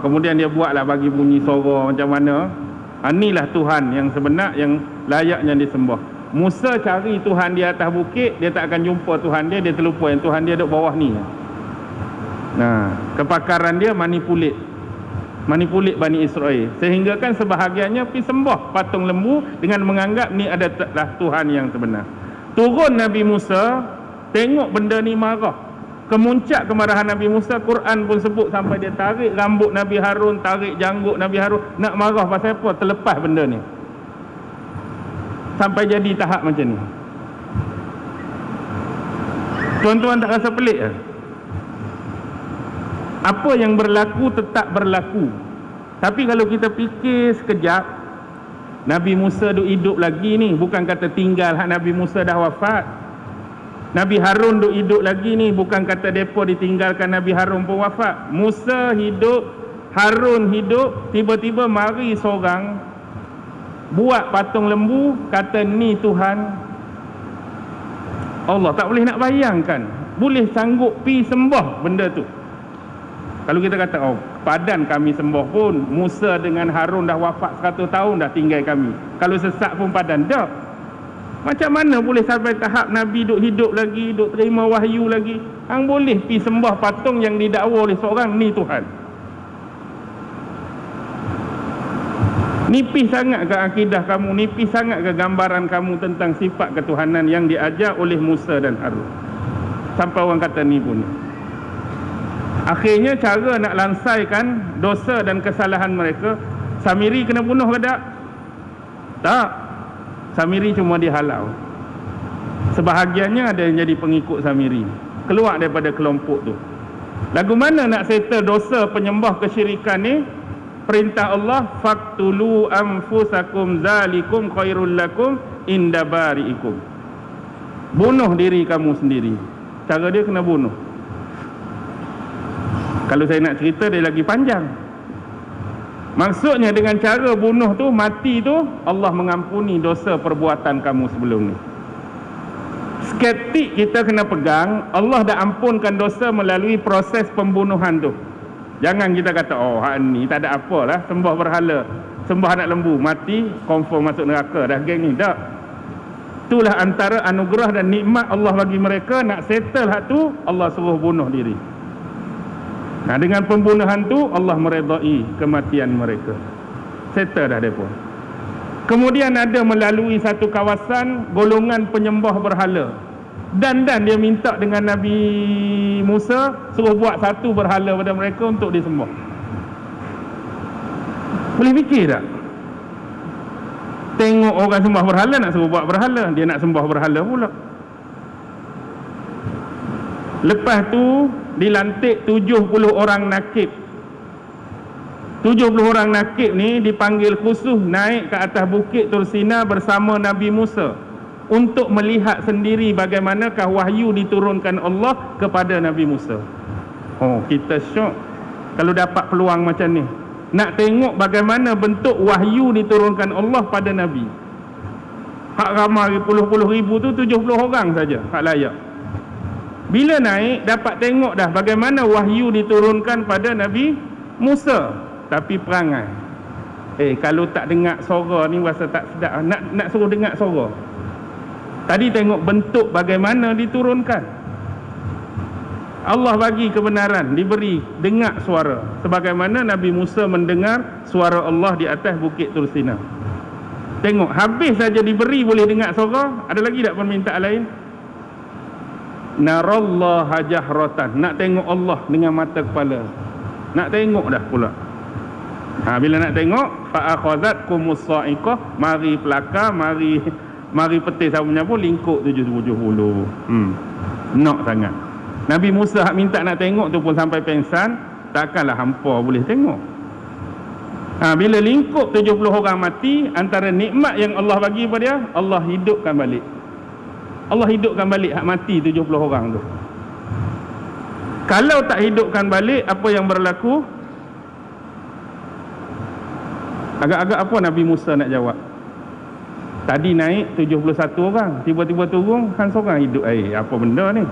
Kemudian dia buatlah bagi bunyi suara macam mana. Inilah Tuhan yang sebenar, yang layaknya disembah. Musa cari Tuhan di atas bukit, dia tak akan jumpa Tuhan dia. Dia terlupa yang Tuhan dia duduk bawah ni. Kepakaran dia manipulit Bani Israel, sehingga kan sebahagiannya pergi sembah patung lembu dengan menganggap ni adalah Tuhan yang sebenar. Turun Nabi Musa, tengok benda ni marah. Kemuncak kemarahan Nabi Musa, Quran pun sebut sampai dia tarik rambut Nabi Harun, tarik janggut Nabi Harun. Nak marah pasal apa? Terlepas benda ni. Sampai jadi tahap macam ni. Tuan-tuan tak rasa pelik ke? Apa yang berlaku tetap berlaku. Tapi kalau kita fikir sekejap, Nabi Musa duk hidup lagi ni, bukan kata tinggal hak Nabi Musa dah wafat. Nabi Harun duk hidup lagi ni, bukan kata depa ditinggalkan Nabi Harun pun wafat. Musa hidup, Harun hidup, tiba-tiba mari seorang buat patung lembu, kata ni Tuhan. Allah tak boleh nak bayangkan, boleh sanggup pi sembah benda tu. Kalau kita kata, oh padan kami sembah pun, Musa dengan Harun dah wafat 100 tahun dah tinggal kami, kalau sesak pun padan, tak. Macam mana boleh sampai tahap Nabi duk hidup lagi, duk terima wahyu lagi, hang boleh pi sembah patung yang didakwa oleh seorang ni Tuhan? Nipis sangat ke akidah kamu, nipis sangat ke gambaran kamu tentang sifat ketuhanan yang diajar oleh Musa dan Harun? Sampai orang kata ni pun. Akhirnya cara nak lansaikan dosa dan kesalahan mereka, Samiri kena bunuh ke tak? Tak. Samiri cuma dihalau. Sebahagiannya ada yang jadi pengikut Samiri, keluar daripada kelompok tu. Lagu mana nak settle dosa penyembah kesyirikan ni? Perintah Allah, faqtulu anfusakum zalikum khairul lakum inda bari'ikum. Bunuh diri kamu sendiri. Cara dia kena bunuh. Kalau saya nak cerita dia lagi panjang. Maksudnya dengan cara bunuh tu, mati tu, Allah mengampuni dosa perbuatan kamu sebelum ni. Skeptik kita kena pegang, Allah dah ampunkan dosa melalui proses pembunuhan tu. Jangan kita kata, oh hak ni tak ada apalah, sembah berhala, sembah anak lembu, mati confirm masuk neraka dah geng ni. Tak. Itulah antara anugerah dan nikmat Allah bagi mereka. Nak settle hak tu, Allah suruh bunuh diri. Nah, dengan pembunuhan tu Allah meredai kematian mereka. Settle dah mereka. Kemudian ada melalui satu kawasan golongan penyembah berhala. Dan dia minta dengan Nabi Musa suruh buat satu berhala pada mereka untuk disembah. Boleh fikir tak? Tengok orang sembah berhala, nak suruh buat berhala, dia nak sembah berhala pula. Lepas tu dilantik 70 orang nakib. 70 orang nakib ni dipanggil khusus naik ke atas bukit Tursina bersama Nabi Musa untuk melihat sendiri bagaimanakah wahyu diturunkan Allah kepada Nabi Musa. Oh, kita syok kalau dapat peluang macam ni. Nak tengok bagaimana bentuk wahyu diturunkan Allah pada Nabi. Hak ramai puluh-puluh ribu tu 70 orang saja hak layak. Bila naik dapat tengok dah bagaimana wahyu diturunkan pada Nabi Musa. Tapi perangai, kalau tak dengar suara ni rasa tak sedap. Nak suruh dengar suara. Tadi tengok bentuk bagaimana diturunkan. Allah bagi kebenaran, diberi dengar suara sebagaimana Nabi Musa mendengar suara Allah di atas bukit Tursina. Tengok, habis saja diberi boleh dengar suara, ada lagi tak permintaan lain? Narallaha jahratan, nak tengok Allah dengan mata kepala. Nak tengok dah pula. Bila nak tengok, fa akhadhatkumus sa'iqah, mari pelakar, mari petis sabunya pun lingkup 70. Nak sangat. Nabi Musa hak minta nak tengok tu pun sampai pengsan, takkanlah hampa boleh tengok. Bila lingkup 70 orang mati, antara nikmat yang Allah bagi pada dia, Allah hidupkan balik. Allah hidupkan balik hak mati 70 orang tu. Kalau tak hidupkan balik, apa yang berlaku? Agak-agak apa Nabi Musa nak jawab? Tadi naik 71 orang, tiba-tiba turun kan seorang hidup. Apa benda ni?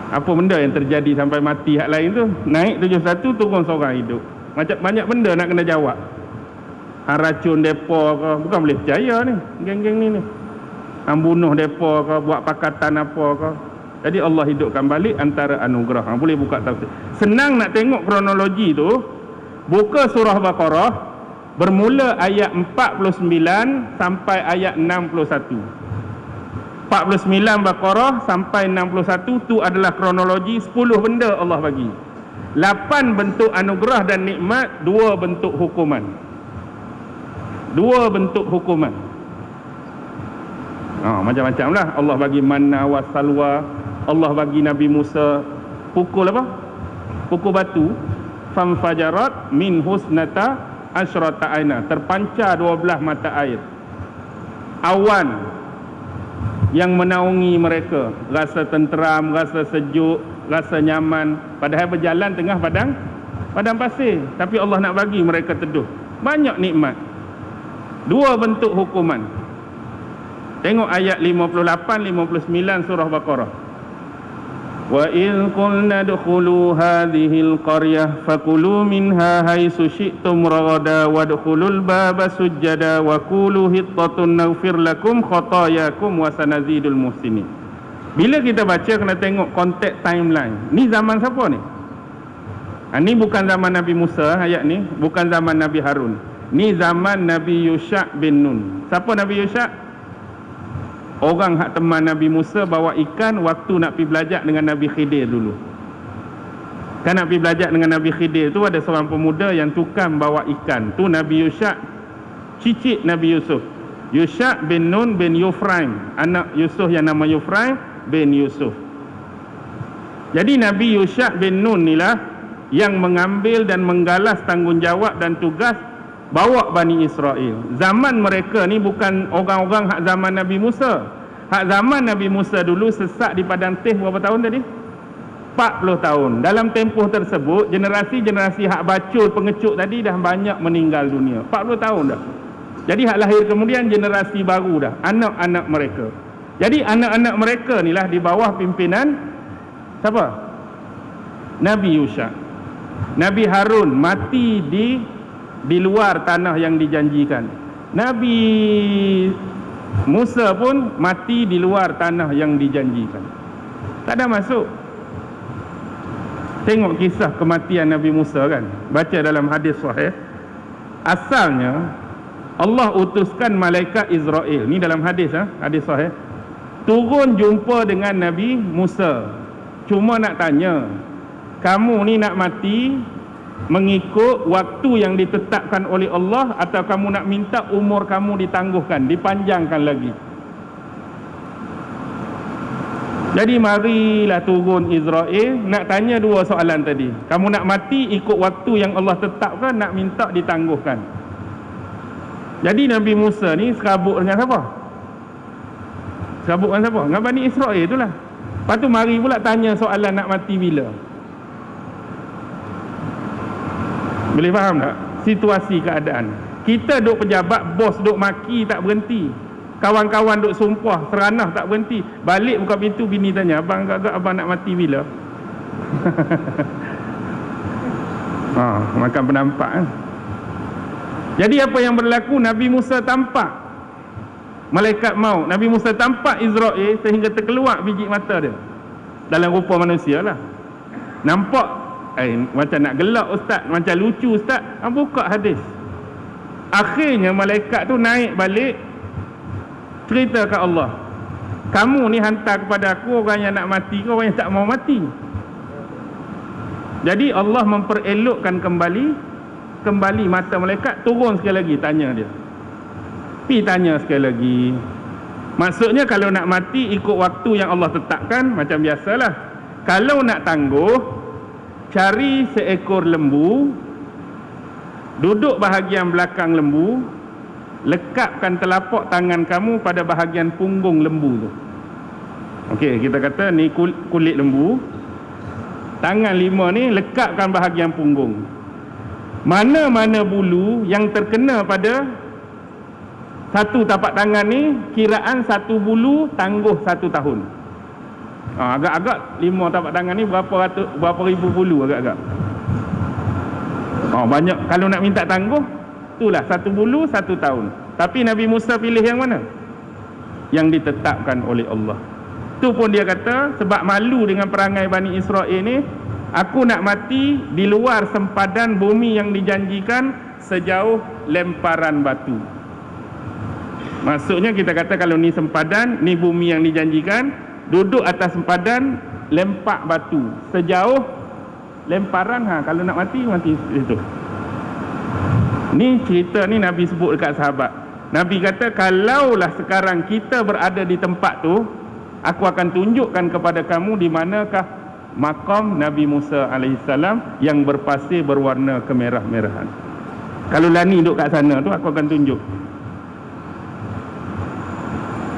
Apa benda yang terjadi sampai mati hak lain tu? Naik 71, turun seorang hidup. Macam banyak benda nak kena jawab. Racun depa ke, bukan boleh percaya ni, geng-geng ni. Bunuh depa ke, buat pakatan apa ke. Jadi Allah hidupkan balik antara anugerah. Boleh buka tafsir. Senang nak tengok kronologi tu. Buka surah Baqarah, bermula ayat 49 sampai ayat 61. 49 Baqarah sampai 61 tu adalah kronologi 10 benda Allah bagi. 8 bentuk anugerah dan nikmat, 2 bentuk hukuman. 2 bentuk hukuman. Macam-macam lah. Allah bagi manna wa salwa. Allah bagi Nabi Musa pukul apa? pukul batu, famfajarat min husnata asyrata aina, terpancar 12 mata air. Awan yang menaungi mereka, rasa tenteram, rasa sejuk, rasa nyaman, padahal berjalan tengah padang pasir, tapi Allah nak bagi mereka teduh. Banyak nikmat. Dua bentuk hukuman. Tengok ayat 58-59 surah Baqarah. Wa idh qulna dukhulu hadhil qaryah fakulu minha haitsu syi'tum ragada wadkhulul baba sujada wa qulu hittatun naghfir lakum khatayakum wa sanazidul muhsinin. Bila kita baca kena tengok konteks timeline. Ni zaman siapa ni? Ni bukan zaman Nabi Musa ayat ni, bukan zaman Nabi Harun. Ni zaman Nabi Yusha' bin Nun. Siapa Nabi Yusha'? Orang hak teman Nabi Musa bawa ikan waktu nak pergi belajar dengan Nabi Khidir dulu. Kan nak pergi belajar dengan Nabi Khidir tu ada seorang pemuda yang tukang bawa ikan. Tu Nabi Yusha', cicit Nabi Yusuf. Yusha' bin Nun bin Yufraim, anak Yusuf yang nama Yufraim bin Yusuf. Jadi Nabi Yusha' bin Nun inilah yang mengambil dan menggalas tanggungjawab dan tugas bawa Bani Israel. Zaman mereka ni bukan orang-orang hak zaman Nabi Musa. Hak zaman Nabi Musa dulu sesat di padang teh berapa tahun tadi? 40 tahun. Dalam tempoh tersebut generasi-generasi hak bacul pengecut tadi dah banyak meninggal dunia. 40 tahun dah. Jadi hak lahir kemudian generasi baru dah, anak-anak mereka. Jadi anak-anak mereka ni lah di bawah pimpinan siapa? Nabi Yusha'. Nabi Harun mati di luar tanah yang dijanjikan. Nabi Musa pun mati di luar tanah yang dijanjikan. Tak ada masuk. Tengok kisah kematian Nabi Musa kan. Baca dalam hadis sahih. Asalnya Allah utuskan malaikat Israel. Ni dalam hadis hadis sahih. Turun jumpa dengan Nabi Musa. Cuma nak tanya, kamu ni nak mati mengikut waktu yang ditetapkan oleh Allah atau kamu nak minta umur kamu ditangguhkan, dipanjangkan lagi? Jadi marilah turun Israel nak tanya dua soalan tadi. Kamu nak mati ikut waktu yang Allah tetapkan, nak minta ditangguhkan? Jadi Nabi Musa ni serabut dengan siapa? Serabut dengan siapa? Dengan Bani Israel itulah. Lepas tu mari pula tanya soalan nak mati bila. Boleh faham tak situasi keadaan? Kita duk pejabat, bos duk maki tak berhenti, kawan-kawan duk sumpah seranah tak berhenti. Balik buka pintu, bini tanya, abang agak-agak abang nak mati bila? Makan penampak kan? Jadi apa yang berlaku? Nabi Musa tampak malaikat maut. Nabi Musa tampak Israel sehingga terkeluar biji mata dia dalam rupa manusia lah. Nampak macam nak gelak ustaz, macam lucu ustaz. Buka hadis. Akhirnya malaikat tu naik balik, cerita ke Allah, kamu ni hantar kepada aku orang yang nak mati ke orang yang tak mau mati? Jadi Allah memperelokkan kembali mata malaikat. Turun sekali lagi tanya dia, pi tanya sekali lagi. Maksudnya kalau nak mati ikut waktu yang Allah tetapkan, macam biasalah. Kalau nak tangguh, cari seekor lembu, duduk bahagian belakang lembu, lekapkan telapak tangan kamu pada bahagian punggung lembu tu. Okey, kita kata ni kulit lembu, tangan 5 ni lekapkan bahagian punggung. Mana-mana bulu yang terkena pada satu tapak tangan ni, kiraan satu bulu tangguh 1 tahun. Agak-agak 5 tapak tangan ni berapa ribu bulu agak-agak. Banyak. Kalau nak minta tangguh, itulah 1 bulu 1 tahun. Tapi Nabi Musa pilih yang mana? Yang ditetapkan oleh Allah. Tu pun dia kata, sebab malu dengan perangai Bani Israel ni, aku nak mati di luar sempadan bumi yang dijanjikan sejauh lemparan batu. Maksudnya kita kata kalau ni sempadan, ni bumi yang dijanjikan, duduk atas sempadan, lempak batu sejauh lemparan. Kalau nak mati situ. Ni cerita ni Nabi sebut dekat sahabat. Nabi kata, kalaulah sekarang kita berada di tempat tu, aku akan tunjukkan kepada kamu di manakah makam Nabi Musa alaihissalam yang berpasir berwarna kemerah-merahan. Kalau Lani duduk kat sana tu, aku akan tunjuk.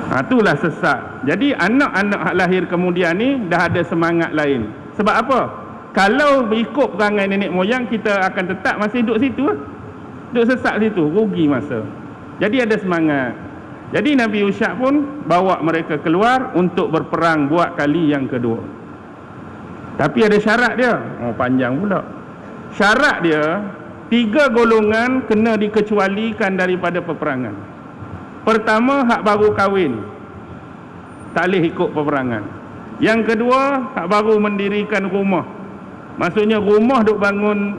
Itulah sesat. Jadi anak-anak lahir kemudian ni dah ada semangat lain. Sebab apa? Kalau ikut perangai nenek moyang, kita akan tetap masih duduk situ lah. Duduk sesat situ, rugi masa. Jadi ada semangat. Jadi Nabi Yusha pun bawa mereka keluar untuk berperang buat kali yang kedua. Tapi ada syarat dia. Panjang pula. Syarat dia, 3 golongan kena dikecualikan daripada peperangan. Pertama, hak baru kahwin, tak boleh ikut peperangan. Yang kedua, hak baru mendirikan rumah. Maksudnya rumah duk bangun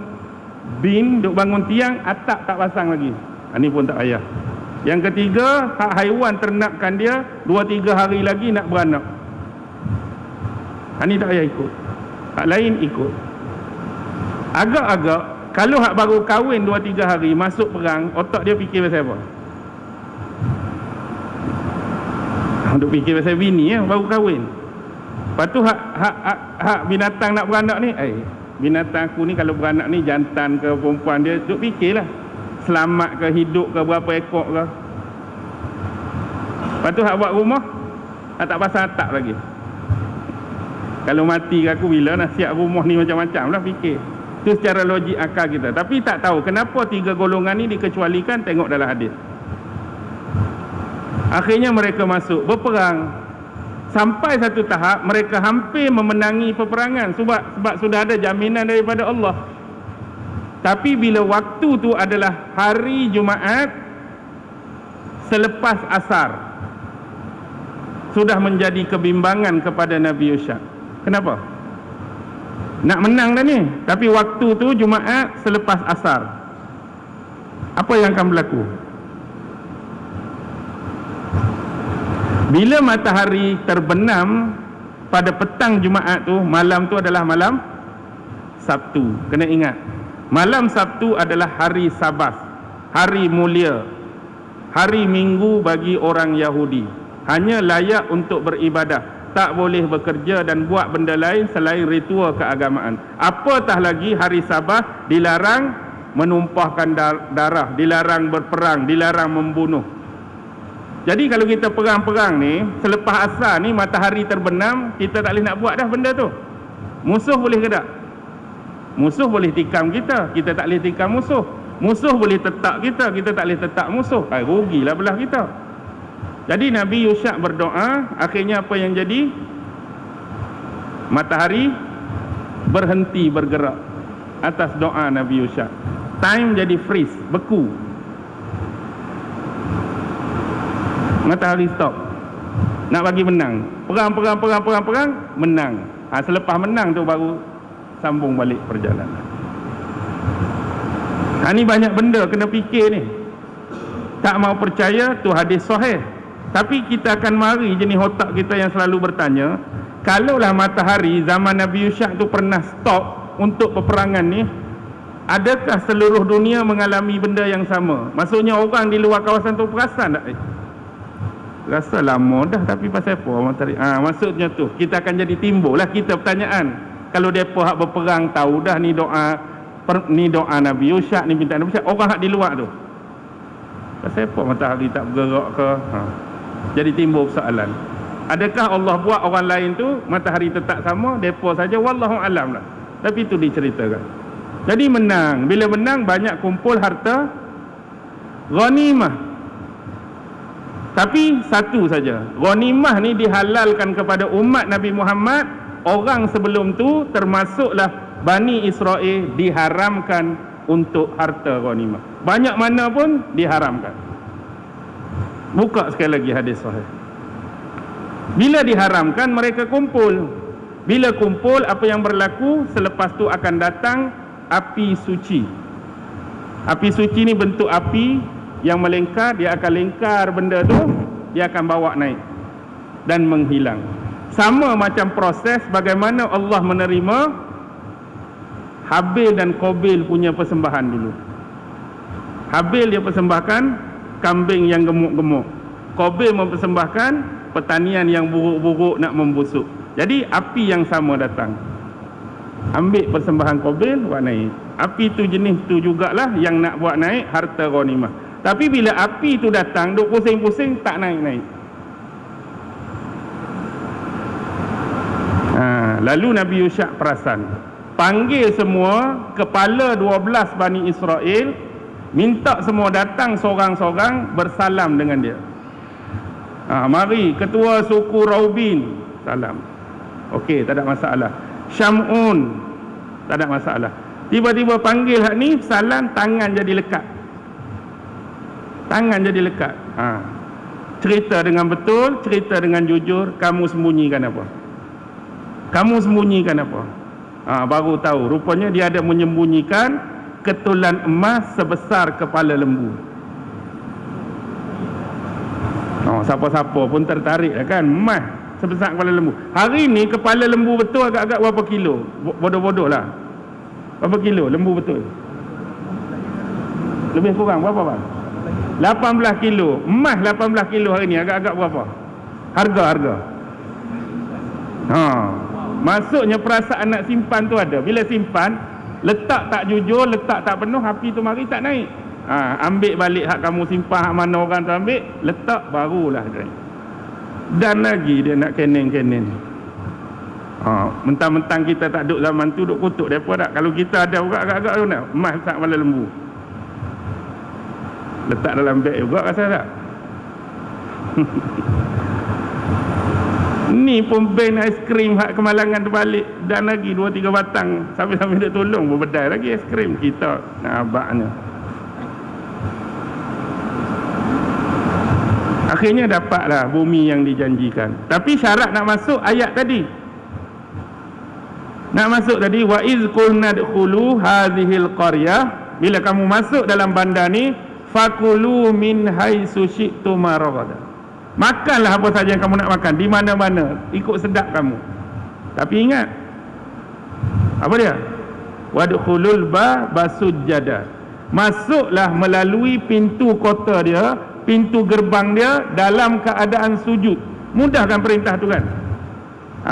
duk bangun tiang, atap tak pasang lagi. Ini pun tak payah. Yang ketiga, hak haiwan ternakan dia 2-3 hari lagi nak beranak. Ini tak payah ikut. Hak lain ikut. Agak-agak, kalau hak baru kahwin 2-3 hari masuk perang, otak dia fikir pasal apa? Untuk fikir pasal bini ya, baru kahwin. Lepas tu hak binatang nak beranak ni, binatang aku ni kalau beranak ni jantan ke perempuan, dia duk fikirlah selamat ke, hidup ke, berapa ekor ke. Lepas tu hak buat rumah, tak pasang atap lagi. Kalau mati ke aku, bila nak siap rumah ni, macam-macam lah fikir. Itu secara logik akal kita. Tapi tak tahu kenapa 3 golongan ni dikecualikan, tengok dalam hadis. Akhirnya mereka masuk berperang. Sampai satu tahap mereka hampir memenangi peperangan sebab sudah ada jaminan daripada Allah. Tapi bila waktu tu adalah hari Jumaat selepas asar, sudah menjadi kebimbangan kepada Nabi Yusha. Kenapa? Nak menang dah ni, tapi waktu tu Jumaat selepas asar. Apa yang akan berlaku? Bila matahari terbenam pada petang Jumaat tu, malam tu adalah malam Sabtu. Kena ingat, malam Sabtu adalah hari Sabat, hari mulia, hari Minggu bagi orang Yahudi. Hanya layak untuk beribadah, tak boleh bekerja dan buat benda lain selain ritual keagamaan. Apatah lagi hari Sabat dilarang menumpahkan darah, dilarang berperang, dilarang membunuh. Jadi kalau kita perang-perang ni, selepas asar ni matahari terbenam, kita tak boleh nak buat dah benda tu. Musuh boleh ke tak? Musuh boleh tikam kita, kita tak boleh tikam musuh. Musuh boleh tetak kita, kita tak boleh tetak musuh. Rugilah belah kita. Jadi Nabi Yusha berdoa, akhirnya apa yang jadi? Matahari berhenti bergerak atas doa Nabi Yusha. Time jadi freeze, beku. Matahari stop. Nak bagi menang. Perang, menang. Selepas menang tu baru sambung balik perjalanan. Ni banyak benda kena fikir ni. Tak mau percaya tu hadis sahih. Tapi kita akan mari jenis otak kita yang selalu bertanya, kalaulah matahari zaman Nabi Yusha tu pernah stop untuk peperangan ni, adakah seluruh dunia mengalami benda yang sama? Maksudnya orang di luar kawasan tu perasan tak? Rasa lama dah, tapi pasal apa matahari? Maksudnya tu kita akan jadi timbul lah kita pertanyaan. Kalau depa hak berperang tahu dah ni doa Nabi Yusha, ni minta Nabi Yusha, orang hak di luar tu pasal apa matahari tak bergerak ke? Jadi timbul soalan. Adakah Allah buat orang lain tu matahari tetap sama, depa saja? Wallahu alam lah. Tapi itu diceritakan. Jadi menang. Bila menang banyak kumpul harta ghanimah. Tapi satu saja, ghanimah ni dihalalkan kepada umat Nabi Muhammad. Orang sebelum tu termasuklah Bani Israel diharamkan untuk harta ghanimah. Banyak mana pun diharamkan. Buka sekali lagi hadis sahih. Bila diharamkan mereka kumpul. Bila kumpul, apa yang berlaku? Selepas tu akan datang api suci. Api suci ni bentuk api yang melingkar, dia akan lingkar benda tu, dia akan bawa naik dan menghilang. Sama macam proses bagaimana Allah menerima Habil dan Qabil punya persembahan dulu. Habil dia persembahkan kambing yang gemuk-gemuk, Qabil mempersembahkan pertanian yang buruk-buruk nak membusuk. Jadi api yang sama datang. Ambil persembahan qabil, buat naik. Api tu jenis tu jugalah yang nak buat naik harta ghanimah. Tapi bila api tu datang, duk pusing-pusing, tak naik-naik. Lalu Nabi Yusha' perasan, panggil semua kepala 12 Bani Israel, minta semua datang seorang-seorang bersalam dengan dia. Mari ketua suku Raubin, salam. Okey, tak ada masalah. Syamun, tak ada masalah. Tiba-tiba panggil hak ni, salam, tangan jadi lekat. Tangan jadi lekat. Cerita dengan betul, cerita dengan jujur, kamu sembunyikan apa? Kamu sembunyikan apa? Baru tahu, rupanya dia ada menyembunyikan ketulan emas sebesar kepala lembu. Siapa-siapa pun tertarik kan, emas sebesar kepala lembu. Hari ni kepala lembu betul agak-agak berapa kilo? Bodoh-bodoh lah. Berapa kilo lembu betul? Lebih kurang berapa bang? 18 kilo. Emas 18 kilo hari ni agak-agak berapa? Harga. Maksudnya perasaan nak simpan tu ada. Bila simpan, letak tak jujur, letak tak penuh, api tu mari tak naik. Ambil balik hak kamu simpan, hak mana orang tu ambil, letak, barulah naik. Dan lagi dia nak kenen-kenen. Mentang-mentang kita tak duduk zaman tu, duduk kutuk mereka tak. Kalau kita ada juga agak-agak tu nak, emas besar kepala lembu, letak dalam beg juga, rasa tak? Ni pun ban aiskrim hak kemalangan terbalik. Dan lagi 2-3 batang sambil-sambil dia tolong berbedai lagi aiskrim kita nak abaknya. Akhirnya dapatlah bumi yang dijanjikan. Tapi syarat nak masuk ayat tadi. Nak masuk tadi, wa iz qulna dkhulu hadhil qaryah, bila kamu masuk dalam bandar ni, fakulu min haitsu syi'tum ragadan. Makanlah apa saja yang kamu nak makan, di mana-mana, ikut sedap kamu. Tapi ingat, apa dia? Wadkhulul baba sujjada. Masuklah melalui pintu kota dia, pintu gerbang dia dalam keadaan sujud. Mudahkan perintah tu kan?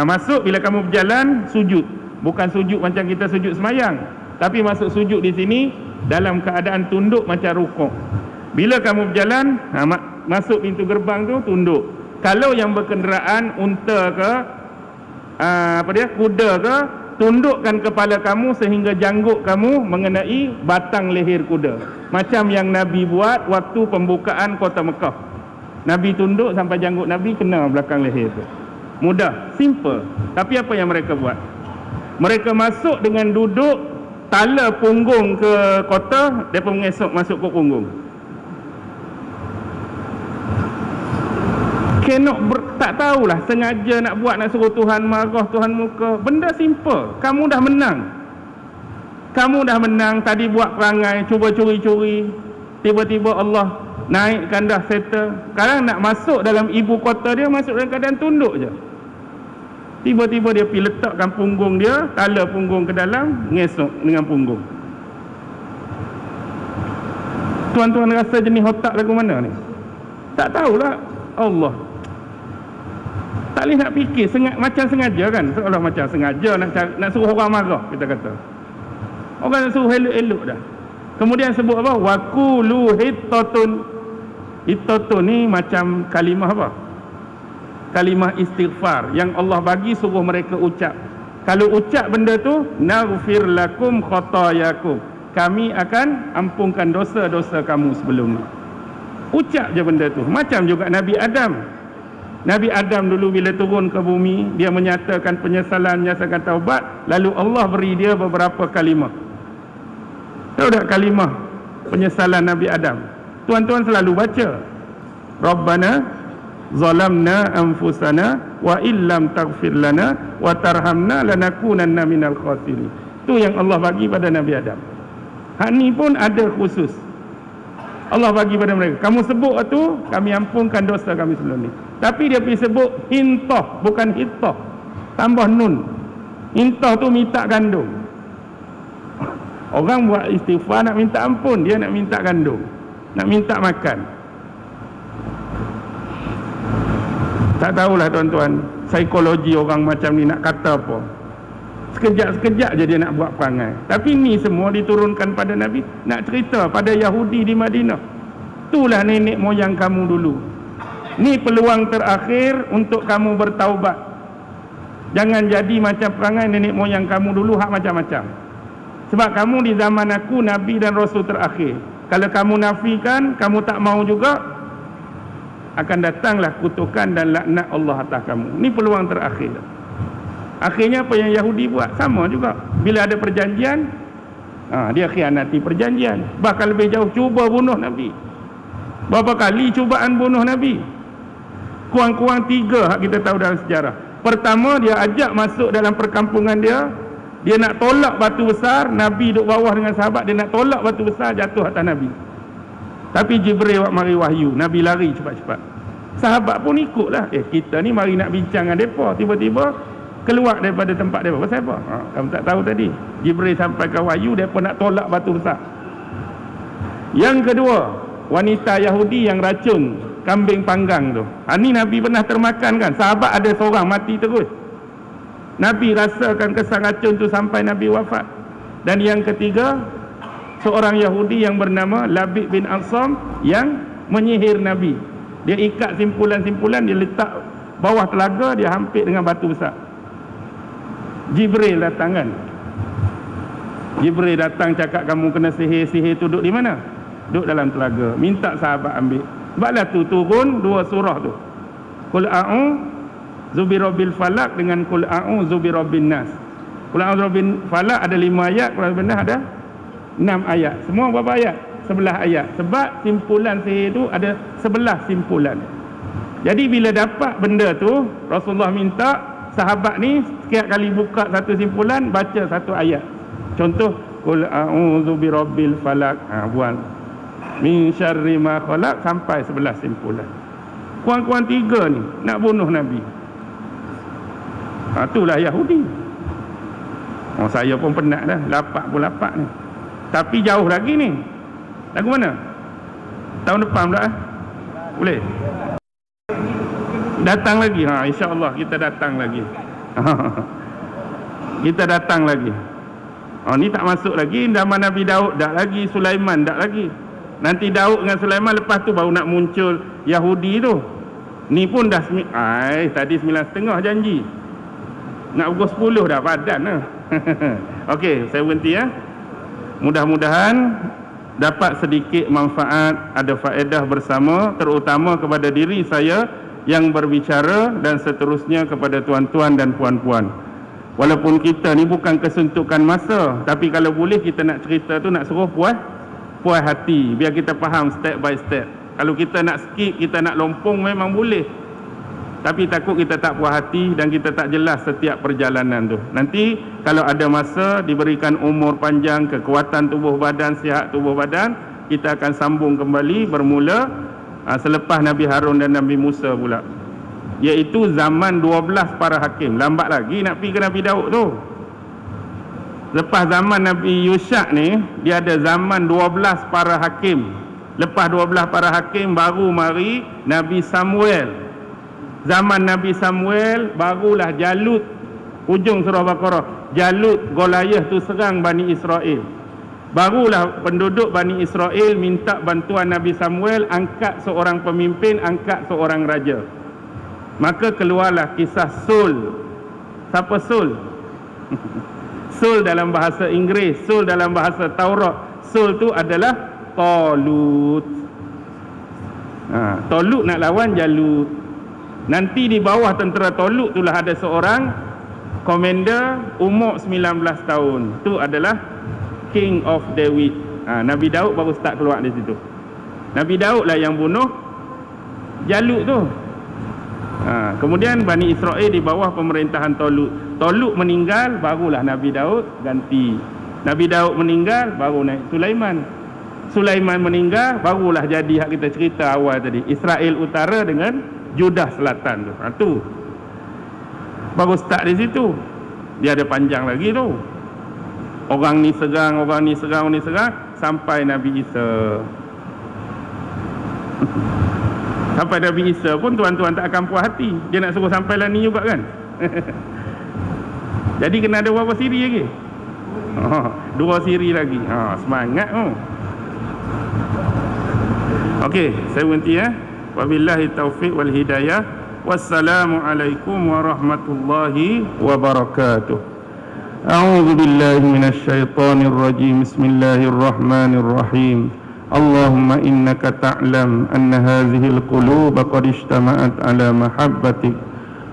Masuk bila kamu berjalan, sujud. Bukan sujud macam kita sujud semayang, tapi masuk sujud di sini dalam keadaan tunduk macam rukuk. Bila kamu berjalan, masuk pintu gerbang tu, tunduk. Kalau yang berkenderaan unta ke kuda ke, tundukkan kepala kamu sehingga janggut kamu mengenai batang leher kuda, macam yang Nabi buat waktu pembukaan kota Mekah. Nabi tunduk sampai janggut Nabi kena belakang leher tu. Mudah, simple. Tapi apa yang mereka buat? Mereka masuk dengan duduk tala punggung ke kota, mereka mengesok masuk ke punggung. Tak tahulah, sengaja nak buat, nak suruh Tuhan marah, Tuhan muka. Benda simple. Kamu dah menang. Kamu dah menang. Tadi buat perangai, cuba curi-curi, tiba-tiba Allah naikkan, dah settle. Sekarang nak masuk dalam ibu kota dia, masuk dalam keadaan tunduk je. Tiba-tiba dia pergi letakkan punggung dia, tala punggung ke dalam, ngesok dengan punggung. Tuan-tuan rasa jenis otak lagu mana ni? Tak tahulah. Allah tak boleh nak fikir, macam sengaja kan, seolah macam sengaja nak suruh orang marah, kita kata. Orang nak suruh elok-elok dah. Kemudian sebut apa? Waqulu hittatun. Hittatun ni macam kalimah apa? Kalimah istighfar yang Allah bagi suruh mereka ucap. Kalau ucap benda tu, naghfir lakum khatayakum, kami akan ampunkan dosa-dosa kamu sebelum ni. Ucap je benda tu. Macam juga Nabi Adam. Nabi Adam dulu bila turun ke bumi, dia menyatakan penyesalan, menyatakan taubat, lalu Allah beri dia beberapa kalimah. Tahu tak kalimah penyesalan Nabi Adam? Tuan-tuan selalu baca, Rabbana zalamna anfusana wa illam taghfir lana wa tarhamna lanakunanna minal khasirin. Tu yang Allah bagi pada Nabi Adam. Hak ni pun ada khusus. Allah bagi pada mereka, kamu sebut tu, kami ampunkan dosa kami sebelum ni. Tapi dia pergi sebut hintah, bukan hittah, tambah nun. Hintah tu minta gandum. Orang buat istighfar nak minta ampun, dia nak minta gandum, nak minta makan. Tak tahulah tuan-tuan, psikologi orang macam ni nak kata apa. Sekejap-sekejap je dia nak buat perangai. Tapi ni semua diturunkan pada Nabi, nak cerita pada Yahudi di Madinah. Itulah nenek moyang kamu dulu. Ni peluang terakhir untuk kamu bertaubat. Jangan jadi macam perangai nenek moyang kamu dulu hak macam-macam. Sebab kamu di zaman aku Nabi dan Rasul terakhir. Kalau kamu nafikan, kamu tak mau juga, akan datanglah kutukan dan laknat Allah atas kamu. Ni peluang terakhir. Akhirnya apa yang Yahudi buat? Sama juga. Bila ada perjanjian, dia khianati perjanjian. Bahkan lebih jauh, cuba bunuh Nabi. Berapa kali cubaan bunuh Nabi? Kurang-kurang 3 hak kita tahu dalam sejarah. Pertama, dia ajak masuk dalam perkampungan dia. Dia nak tolak batu besar. Nabi duduk bawah dengan sahabat. Dia nak tolak batu besar, jatuh atas Nabi. Tapi Jibril mari wahyu. Nabi lari cepat-cepat. Sahabat pun ikutlah. Kita ni mari nak bincang dengan mereka. Tiba-tiba keluar daripada tempat mereka. Pasal apa? Kamu tak tahu tadi. Jibril sampaikan wahyu, mereka nak tolak batu besar. Yang kedua, wanita Yahudi yang racun kambing panggang tu. Ni Nabi pernah termakan kan? Sahabat ada seorang mati terus. Nabi rasakan kesan racun tu sampai Nabi wafat. Dan yang ketiga, seorang Yahudi yang bernama Labid bin Aqsam yang menyihir Nabi. Dia ikat simpulan-simpulan, dia letak bawah telaga, dia hampir dengan batu besar. Jibril datang kan? Jibril datang cakap kamu kena sihir-sihir tu duduk di mana? Duduk dalam telaga. Minta sahabat ambil. Sebablah tu turun 2 surah tu. Qul a'udzu birabbil falaq dengan Qul a'udzu birabbin nas. Qul a'udzu birabbin falaq ada 5 ayat, Qul a'udzu birabbin nas ada 6 ayat. Semua berapa ayat? 11 ayat. Sebab simpulan sihir tu ada 11 simpulan. Jadi bila dapat benda tu, Rasulullah minta sahabat ni setiap kali buka satu simpulan baca satu ayat. Contoh Qul a'udzu birabbil falaq. Buang min syarri ma khalaq sampai 11 simpulan. Kurang-kurang 3 ni nak bunuh Nabi. Itulah Yahudi. Saya pun penat dah. Lapak ni. Tapi jauh lagi ni. Lagu mana? Tahun depan pula boleh? Datang lagi. InsyaAllah kita datang lagi. Kita datang lagi. Ni tak masuk lagi. Zaman Nabi Daud dak lagi. Sulaiman dak lagi. Nanti Daud dengan Sulaiman, lepas tu baru nak muncul Yahudi tu. Ni pun dah tadi 9.30 janji. Nak pukul 10 dah padan lah. Okey, saya berhenti ya. Mudah-mudahan dapat sedikit manfaat, ada faedah bersama, terutama kepada diri saya yang berbicara dan seterusnya kepada tuan-tuan dan puan-puan. Walaupun kita ni bukan kesuntukan masa, tapi kalau boleh kita nak cerita tu nak suruh puas hati, biar kita faham step by step. Kalau kita nak skip, kita nak lompong memang boleh. Tapi takut kita tak puas hati dan kita tak jelas setiap perjalanan tu. Nanti kalau ada masa, diberikan umur panjang, kekuatan tubuh badan, sihat tubuh badan, kita akan sambung kembali bermula selepas Nabi Harun dan Nabi Musa pula. Iaitu zaman 12 para hakim. Lambat lagi nak pergi ke Nabi Daud tu. Lepas zaman Nabi Yusha ni, dia ada zaman 12 para hakim. Lepas 12 para hakim baru mari Nabi Samuel. Zaman Nabi Samuel barulah Jalut, hujung surah Baqarah, Jalut Goliath tu serang Bani Israel. Barulah penduduk Bani Israel minta bantuan Nabi Samuel, angkat seorang pemimpin, angkat seorang raja. Maka keluarlah kisah Saul. Siapa Saul? Saul dalam bahasa Inggeris, Saul dalam bahasa Taurat. Saul tu adalah Talut. Talut nak lawan Jalut. Nanti di bawah tentera Talut itulah ada seorang komander umur 19 tahun. Itu adalah King of David. Nabi Daud baru start keluar di situ. Nabi Daud lah yang bunuh Jalut tu. Kemudian Bani Israel di bawah pemerintahan Talut. Talut meninggal, barulah Nabi Daud ganti. Nabi Daud meninggal, baru naik Sulaiman. Sulaiman meninggal, barulah jadi hak kita cerita awal tadi, Israel Utara dengan Judah Selatan tu. Tu baru start di situ. Dia ada panjang lagi tu. Orang ni serang, orang ni serang, orang ni serang, sampai Nabi Isa. Sampai Nabi Isa pun tuan-tuan tak akan puas hati. Dia nak suruh sampai lah ni juga kan. Jadi kena ada berapa siri lagi? Dua siri lagi. Semangat tu. Okey, saya berhenti ya. Wabillahi taufiq wal hidayah. Wassalamualaikum warahmatullahi wabarakatuh. A'udzu billahi minasy syaithanir rajim. Bismillahirrahmanirrahim. Allahumma innaka ta'lam anna hadhil quluba qad ijtama'at ala mahabbatik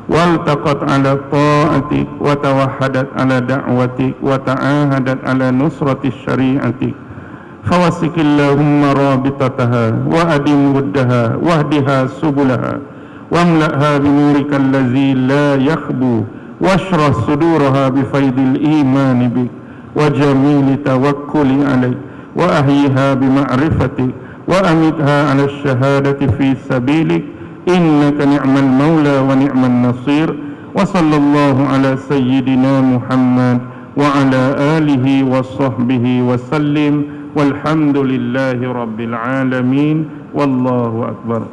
waltaqat ala ta'atik wa tawahhadat ala da'watik wa ta'ahadat ala nusrati syari'atik fawasiqillahumma rabitataha wa adim wuddaha wahdiha subulaha wamla'ha binurika allazi la yakhbu washrah suduraha bifaidil imani bik wa jamili tawakkuli alaik wa ahyiha bima'rifatik wa amitha ala syahadati fi sabilik innaka ni'mal maula wa ni'mal nasir wa sallallahu ala sayyidina Muhammad wa ala alihi wa sahbihi wa sallim walhamdulillahi rabbil alamin wallahu akbar.